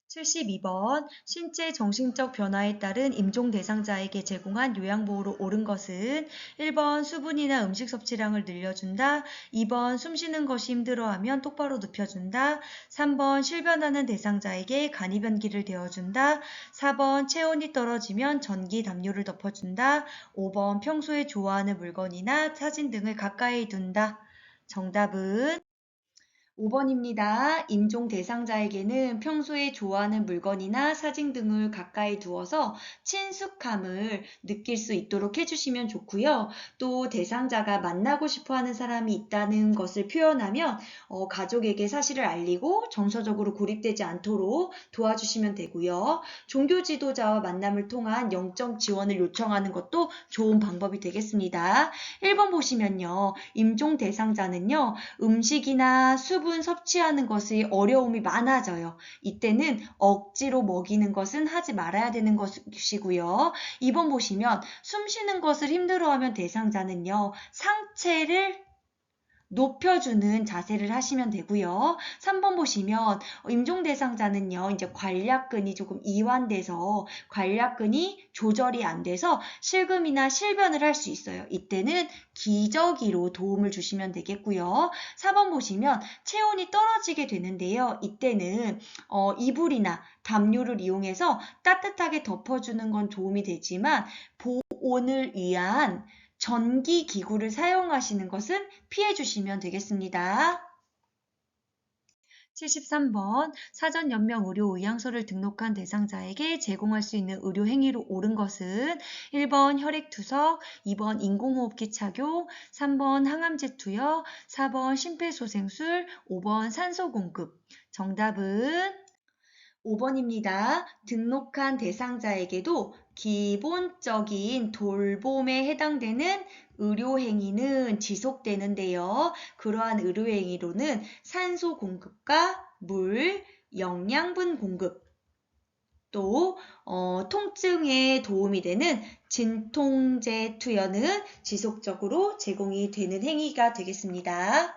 72번 신체 정신적 변화에 따른 임종 대상자에게 제공한 요양보호로 옳은 것은 1번 수분이나 음식 섭취량을 늘려준다. 2번 숨쉬는 것이 힘들어하면 똑바로 눕혀준다. 3번 실변하는 대상자에게 간이변기를 대어준다. 4번 체온이 떨어지면 전기 담요를 덮어준다. 5번 평소에 좋아하는 물건이나 사진 등을 가까이 둔다. 정답은 5번입니다. 임종 대상자에게는 평소에 좋아하는 물건이나 사진 등을 가까이 두어서 친숙함을 느낄 수 있도록 해주시면 좋고요. 또 대상자가 만나고 싶어 하는 사람이 있다는 것을 표현하면 가족에게 사실을 알리고 정서적으로 고립되지 않도록 도와주시면 되고요. 종교 지도자와 만남을 통한 영적 지원을 요청하는 것도 좋은 방법이 되겠습니다. 1번 보시면요. 임종 대상자는요. 음식이나 수분 섭취하는 것이 어려움이 많아져요. 이때는 억지로 먹이는 것은 하지 말아야 되는 것이고요. 2번 보시면 숨 쉬는 것을 힘들어하면 대상자는요. 상체를 높여주는 자세를 하시면 되고요. 3번 보시면 임종 대상자는요. 이제 관략근이 조금 이완돼서 관략근이 조절이 안 돼서 실금이나 실변을 할 수 있어요. 이때는 기저귀로 도움을 주시면 되겠고요. 4번 보시면 체온이 떨어지게 되는데요. 이때는 이불이나 담요를 이용해서 따뜻하게 덮어주는 건 도움이 되지만 보온을 위한 전기 기구를 사용하시는 것은 피해 주시면 되겠습니다. 73번 사전연명의료의향서를 등록한 대상자에게 제공할 수 있는 의료 행위로 옳은 것은 1번 혈액투석, 2번 인공호흡기 착용, 3번 항암제 투여, 4번 심폐소생술, 5번 산소 공급. 정답은 5번입니다. 등록한 대상자에게도 기본적인 돌봄에 해당되는 의료행위는 지속되는데요. 그러한 의료행위로는 산소 공급과 물, 영양분 공급, 또 통증에 도움이 되는 진통제 투여는 지속적으로 제공이 되는 행위가 되겠습니다.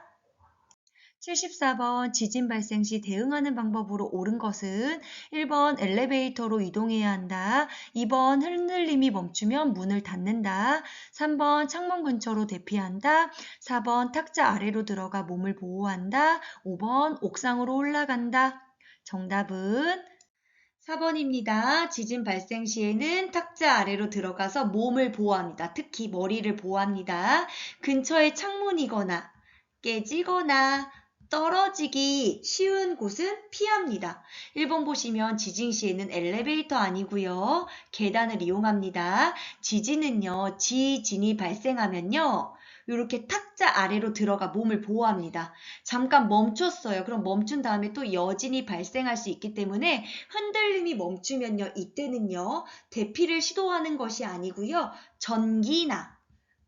74번 지진 발생 시 대응하는 방법으로 옳은 것은 1번 엘리베이터로 이동해야 한다. 2번 흔들림이 멈추면 문을 닫는다. 3번 창문 근처로 대피한다. 4번 탁자 아래로 들어가 몸을 보호한다. 5번 옥상으로 올라간다. 정답은 4번입니다. 지진 발생 시에는 탁자 아래로 들어가서 몸을 보호합니다. 특히 머리를 보호합니다. 근처에 창문이거나 깨지거나 떨어지기 쉬운 곳은 피합니다. 1번 보시면 지진 시에는 엘리베이터 아니고요. 계단을 이용합니다. 지진은요. 지진이 발생하면요. 이렇게 탁자 아래로 들어가 몸을 보호합니다. 잠깐 멈췄어요. 그럼 멈춘 다음에 또 여진이 발생할 수 있기 때문에 흔들림이 멈추면요. 이때는요. 대피를 시도하는 것이 아니고요. 전기나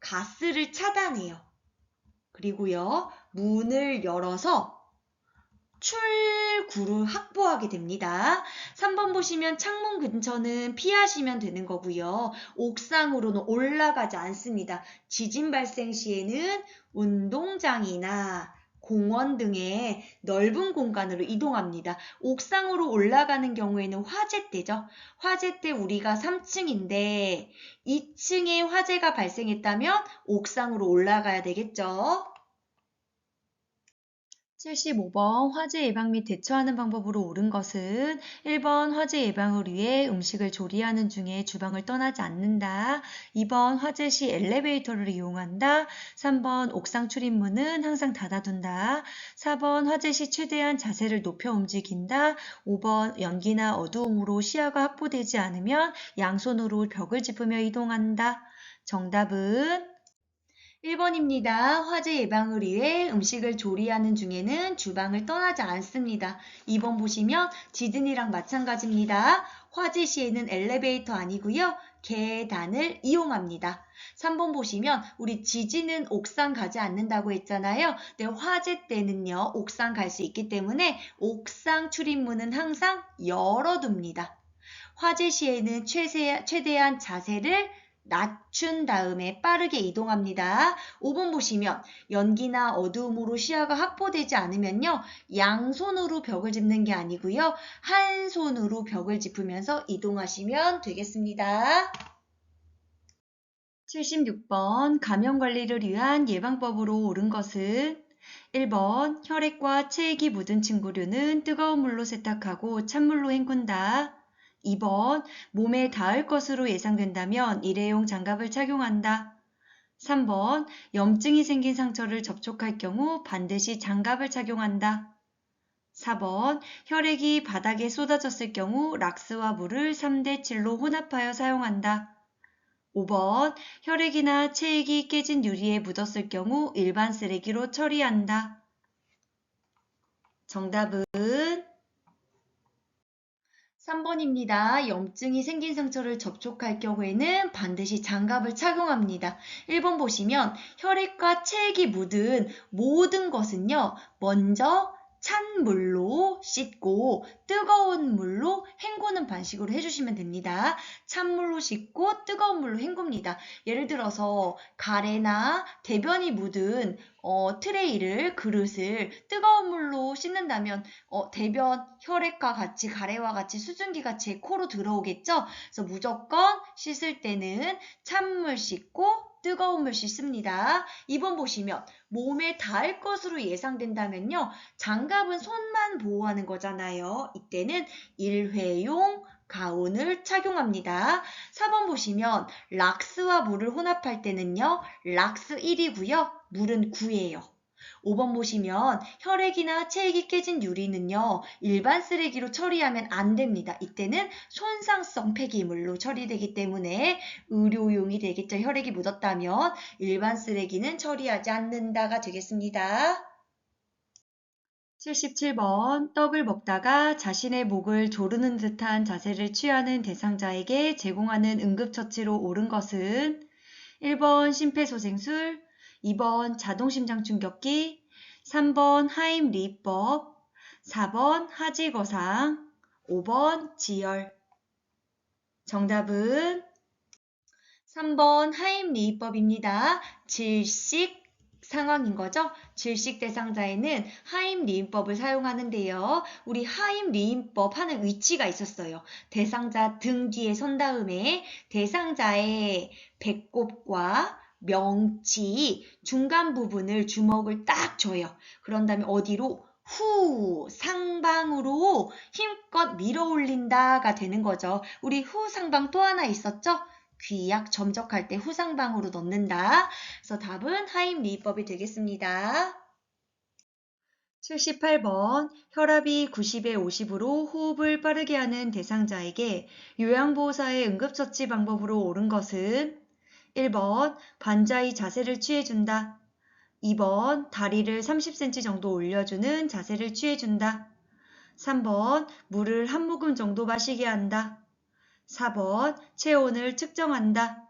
가스를 차단해요. 그리고요. 문을 열어서 출구를 확보하게 됩니다. 3번 보시면 창문 근처는 피하시면 되는 거고요. 옥상으로는 올라가지 않습니다. 지진 발생 시에는 운동장이나 공원 등의 넓은 공간으로 이동합니다. 옥상으로 올라가는 경우에는 화재 때죠. 화재 때 우리가 3층인데 2층에 화재가 발생했다면 옥상으로 올라가야 되겠죠. 75번 화재 예방 및 대처하는 방법으로 옳은 것은 1번 화재 예방을 위해 음식을 조리하는 중에 주방을 떠나지 않는다. 2번 화재 시 엘리베이터를 이용한다. 3번 옥상 출입문은 항상 닫아둔다. 4번 화재 시 최대한 자세를 높여 움직인다. 5번 연기나 어두움으로 시야가 확보되지 않으면 양손으로 벽을 짚으며 이동한다. 정답은 1번입니다. 화재 예방을 위해 음식을 조리하는 중에는 주방을 떠나지 않습니다. 2번 보시면 지진이랑 마찬가지입니다. 화재 시에는 엘리베이터 아니고요. 계단을 이용합니다. 3번 보시면 우리 지진은 옥상 가지 않는다고 했잖아요. 네, 화재 때는요. 옥상 갈 수 있기 때문에 옥상 출입문은 항상 열어둡니다. 화재 시에는 최대한 자세를 낮춘 다음에 빠르게 이동합니다. 5번 보시면 연기나 어두움으로 시야가 확보되지 않으면요. 양손으로 벽을 짚는 게 아니고요. 한 손으로 벽을 짚으면서 이동하시면 되겠습니다. 76번 감염 관리를 위한 예방법으로 옳은 것은 1번 혈액과 체액이 묻은 침구류는 뜨거운 물로 세탁하고 찬물로 헹군다. 2번 몸에 닿을 것으로 예상된다면 일회용 장갑을 착용한다. 3번 염증이 생긴 상처를 접촉할 경우 반드시 장갑을 착용한다. 4번 혈액이 바닥에 쏟아졌을 경우 락스와 물을 3대7로 혼합하여 사용한다. 5번 혈액이나 체액이 깨진 유리에 묻었을 경우 일반 쓰레기로 처리한다. 정답은 3번입니다. 염증이 생긴 상처를 접촉할 경우에는 반드시 장갑을 착용합니다. 1번 보시면 혈액과 체액이 묻은 모든 것은요. 먼저 찬 물로 씻고 뜨거운 물로 헹구는 방식으로 해주시면 됩니다. 찬물로 씻고 뜨거운 물로 헹굽니다. 예를 들어서 가래나 대변이 묻은 트레이를, 그릇을 뜨거운 물로 씻는다면 대변, 혈액과 같이 가래와 같이 수증기가 제 코로 들어오겠죠? 그래서 무조건 씻을 때는 찬물 씻고 뜨거운 물 씻습니다. 2번 보시면 몸에 닿을 것으로 예상된다면요. 장갑은 손만 보호하는 거잖아요. 이때는 일회용 가운을 착용합니다. 4번 보시면 락스와 물을 혼합할 때는요. 락스 1이고요. 물은 9예요. 5번 보시면 혈액이나 체액이 깨진 유리는요. 일반 쓰레기로 처리하면 안 됩니다. 이때는 손상성 폐기물로 처리되기 때문에 의료용이 되겠죠. 혈액이 묻었다면 일반 쓰레기는 처리하지 않는다가 되겠습니다. 77번 떡을 먹다가 자신의 목을 조르는 듯한 자세를 취하는 대상자에게 제공하는 응급처치로 옳은 것은 1번 심폐소생술, 2번 자동심장충격기, 3번 하임리법, 4번 하지거상, 5번 지열. 정답은 3번 하임리법입니다. 질식 상황인 거죠? 질식 대상자에는 하임리인법을 사용하는데요. 우리 하임리인법 하는 위치가 있었어요. 대상자 등 뒤에 선 다음에 대상자의 배꼽과 명치 중간 부분을 주먹을 딱 줘요. 그런 다음에 어디로? 후 상방으로 힘껏 밀어 올린다가 되는 거죠. 우리 후 상방 또 하나 있었죠? 귀약 점적할 때 후상방으로 넣는다. 그래서 답은 하임리법이 되겠습니다. 78번 혈압이 90에 50으로 호흡을 빠르게 하는 대상자에게 요양보호사의 응급처치 방법으로 옳은 것은 1번 반자의 자세를 취해준다. 2번 다리를 30cm 정도 올려주는 자세를 취해준다. 3번 물을 한 모금 정도 마시게 한다. 4번 체온을 측정한다.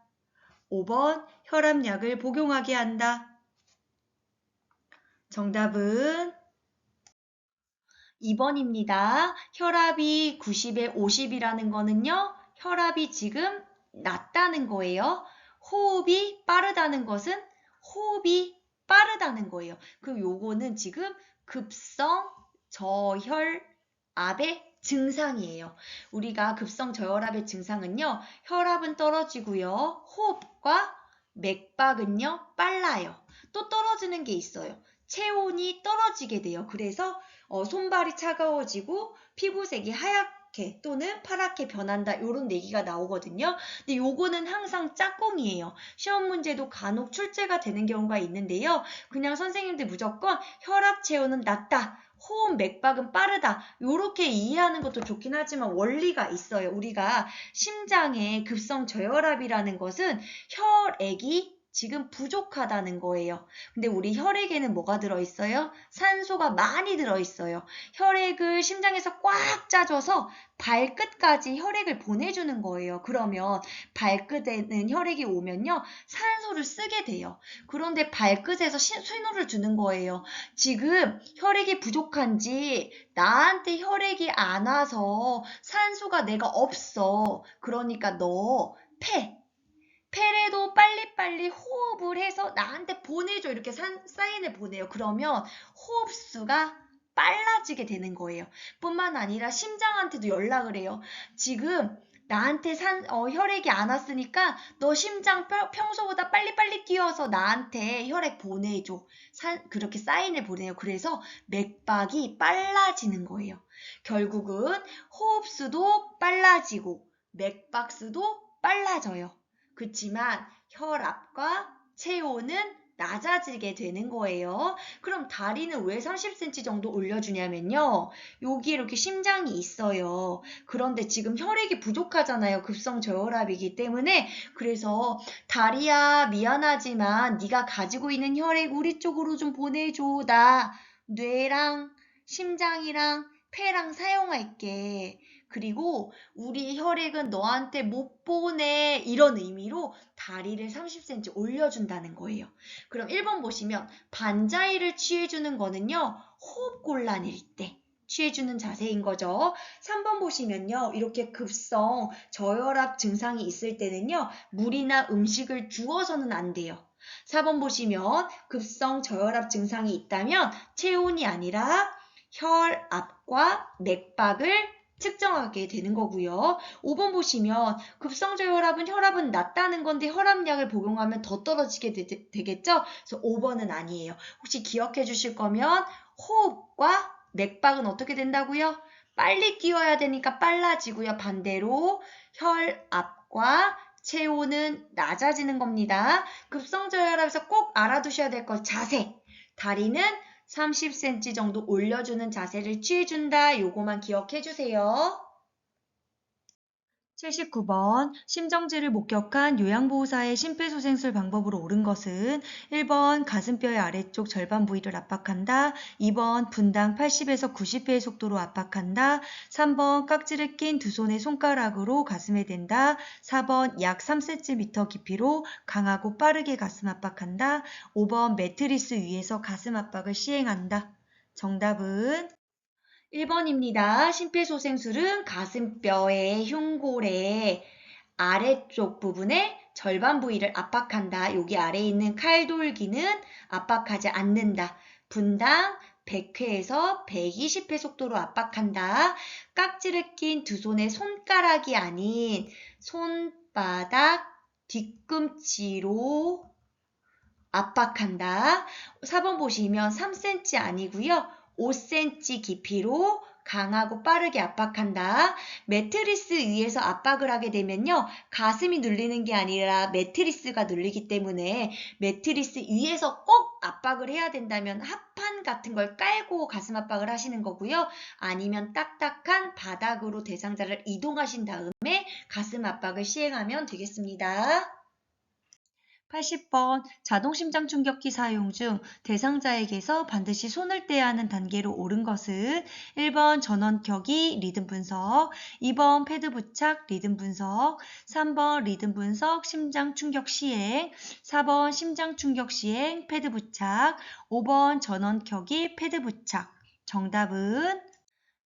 5번 혈압약을 복용하게 한다. 정답은 2번입니다. 혈압이 90에 50이라는 거는요. 혈압이 지금 낮다는 거예요. 호흡이 빠르다는 것은 호흡이 빠르다는 거예요. 그럼 요거는 지금 급성 저혈압의 증상이에요. 우리가 급성 저혈압의 증상은요. 혈압은 떨어지고요. 호흡과 맥박은요. 빨라요. 또 떨어지는 게 있어요. 체온이 떨어지게 돼요. 그래서 손발이 차가워지고 피부색이 하얗게 또는 파랗게 변한다. 이런 얘기가 나오거든요. 근데 요거는 항상 짝꿍이에요. 시험 문제도 간혹 출제가 되는 경우가 있는데요. 그냥 선생님들 무조건 혈압 체온은 낮다. 호흡 맥박은 빠르다. 이렇게 이해하는 것도 좋긴 하지만 원리가 있어요. 우리가 심장의 급성 저혈압이라는 것은 혈액이 지금 부족하다는 거예요. 근데 우리 혈액에는 뭐가 들어있어요? 산소가 많이 들어있어요. 혈액을 심장에서 꽉 짜줘서 발끝까지 혈액을 보내주는 거예요. 그러면 발끝에는 혈액이 오면요. 산소를 쓰게 돼요. 그런데 발끝에서 신호를 주는 거예요. 지금 혈액이 부족한지 나한테 혈액이 안 와서 산소가 내가 없어. 그러니까 너 폐래도 빨리빨리 호흡을 해서 나한테 보내줘. 이렇게 사인을 보내요. 그러면 호흡수가 빨라지게 되는 거예요. 뿐만 아니라 심장한테도 연락을 해요. 지금 나한테 혈액이 안 왔으니까 너 심장 평소보다 빨리빨리 뛰어서 나한테 혈액 보내줘. 그렇게 사인을 보내요. 그래서 맥박이 빨라지는 거예요. 결국은 호흡수도 빨라지고 맥박수도 빨라져요. 그렇지만 혈압과 체온은 낮아지게 되는 거예요. 그럼 다리는 왜 30cm 정도 올려주냐면요. 여기 이렇게 심장이 있어요. 그런데 지금 혈액이 부족하잖아요. 급성 저혈압이기 때문에. 그래서 다리야 미안하지만 네가 가지고 있는 혈액 우리 쪽으로 좀 보내줘. 나 뇌랑 심장이랑 폐랑 사용할게. 그리고 우리 혈액은 너한테 못 보내. 이런 의미로 다리를 30cm 올려준다는 거예요. 그럼 1번 보시면 반자이를 취해주는 거는요. 호흡곤란일 때 취해주는 자세인 거죠. 3번 보시면요. 이렇게 급성 저혈압 증상이 있을 때는요. 물이나 음식을 주어서는 안 돼요. 4번 보시면 급성 저혈압 증상이 있다면 체온이 아니라 혈압과 맥박을 측정하게 되는 거고요. 5번 보시면 급성저혈압은 혈압은 낮다는 건데 혈압약을 복용하면 더 떨어지게 되겠죠? 그래서 5번은 아니에요. 혹시 기억해 주실 거면 호흡과 맥박은 어떻게 된다고요? 빨리 뛰어야 되니까 빨라지고요. 반대로 혈압과 체온은 낮아지는 겁니다. 급성저혈압에서 꼭 알아두셔야 될 것 자세. 다리는 30cm 정도 올려주는 자세를 취해준다. 요거만 기억해 주세요. 79번 심정지를 목격한 요양보호사의 심폐소생술 방법으로 옳은 것은 1번 가슴뼈의 아래쪽 절반 부위를 압박한다. 2번 분당 80에서 90회의 속도로 압박한다. 3번 깍지를 낀 두 손의 손가락으로 가슴에 댄다. 4번 약 3cm 깊이로 강하고 빠르게 가슴 압박한다. 5번 매트리스 위에서 가슴 압박을 시행한다. 정답은 1번입니다. 심폐소생술은 가슴뼈의 흉골의 아래쪽 부분의 절반 부위를 압박한다. 여기 아래에 있는 칼돌기는 압박하지 않는다. 분당 100회에서 120회 속도로 압박한다. 깍지를 낀 두 손의 손가락이 아닌 손바닥 뒤꿈치로 압박한다. 4번 보시면 3cm 아니고요. 5cm 깊이로 강하고 빠르게 압박한다. 매트리스 위에서 압박을 하게 되면요. 가슴이 눌리는 게 아니라 매트리스가 눌리기 때문에 매트리스 위에서 꼭 압박을 해야 된다면 합판 같은 걸 깔고 가슴 압박을 하시는 거고요. 아니면 딱딱한 바닥으로 대상자를 이동하신 다음에 가슴 압박을 시행하면 되겠습니다. 80번 자동심장 충격기 사용 중 대상자에게서 반드시 손을 떼야 하는 단계로 옳은 것은 1번 전원켜기 리듬 분석, 2번 패드 부착 리듬 분석, 3번 리듬 분석 심장 충격 시행, 4번 심장 충격 시행 패드 부착, 5번 전원켜기 패드 부착. 정답은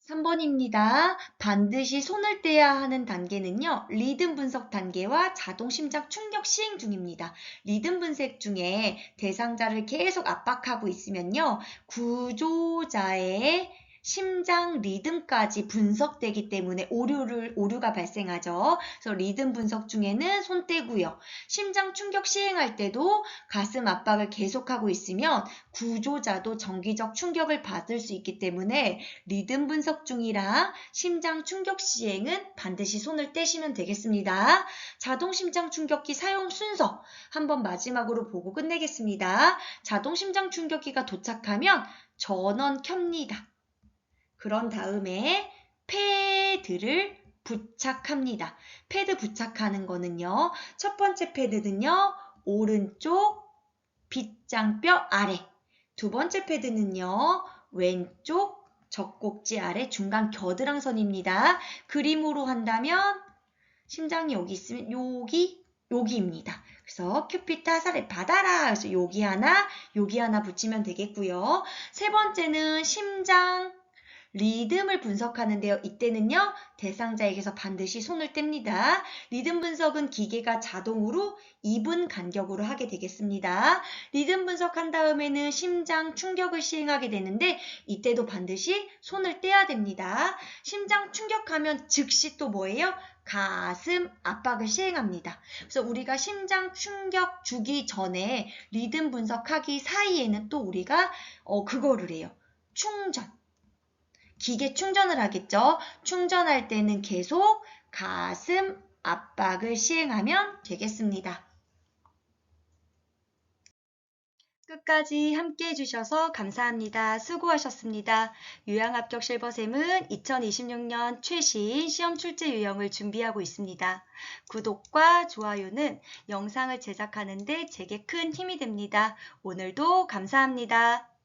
3번입니다. 반드시 손을 떼야 하는 단계는요. 리듬 분석 단계와 자동 심장 충격 시행 중입니다. 리듬 분석 중에 대상자를 계속 압박하고 있으면요. 구조자의 심장 리듬까지 분석되기 때문에 오류가 발생하죠. 그래서 리듬 분석 중에는 손 떼고요. 심장 충격 시행할 때도 가슴 압박을 계속하고 있으면 구조자도 정기적 충격을 받을 수 있기 때문에 리듬 분석 중이라 심장 충격 시행은 반드시 손을 떼시면 되겠습니다. 자동 심장 충격기 사용 순서 한번 마지막으로 보고 끝내겠습니다. 자동 심장 충격기가 도착하면 전원 켭니다. 그런 다음에 패드를 부착합니다. 패드 부착하는 거는요. 첫 번째 패드는요. 오른쪽 빗장뼈 아래. 두 번째 패드는요. 왼쪽 젖꼭지 아래 중간 겨드랑선입니다. 그림으로 한다면 심장이 여기 있으면 여기입니다. 그래서 큐피트 화살을 받아라. 그래서 여기 하나 붙이면 되겠고요. 세 번째는 심장 리듬을 분석하는데요. 이때는요. 대상자에게서 반드시 손을 뗍니다. 리듬 분석은 기계가 자동으로 2분 간격으로 하게 되겠습니다. 리듬 분석한 다음에는 심장 충격을 시행하게 되는데 이때도 반드시 손을 떼야 됩니다. 심장 충격하면 즉시 또 뭐예요? 가슴 압박을 시행합니다. 그래서 우리가 심장 충격 주기 전에 리듬 분석하기 사이에는 또 우리가 그거를 해요. 충전. 기계 충전을 하겠죠. 충전할 때는 계속 가슴 압박을 시행하면 되겠습니다. 끝까지 함께 해주셔서 감사합니다. 수고하셨습니다. 유양합격 실버샘은 2026년 최신 시험 출제 유형을 준비하고 있습니다. 구독과 좋아요는 영상을 제작하는 데 제게 큰 힘이 됩니다. 오늘도 감사합니다.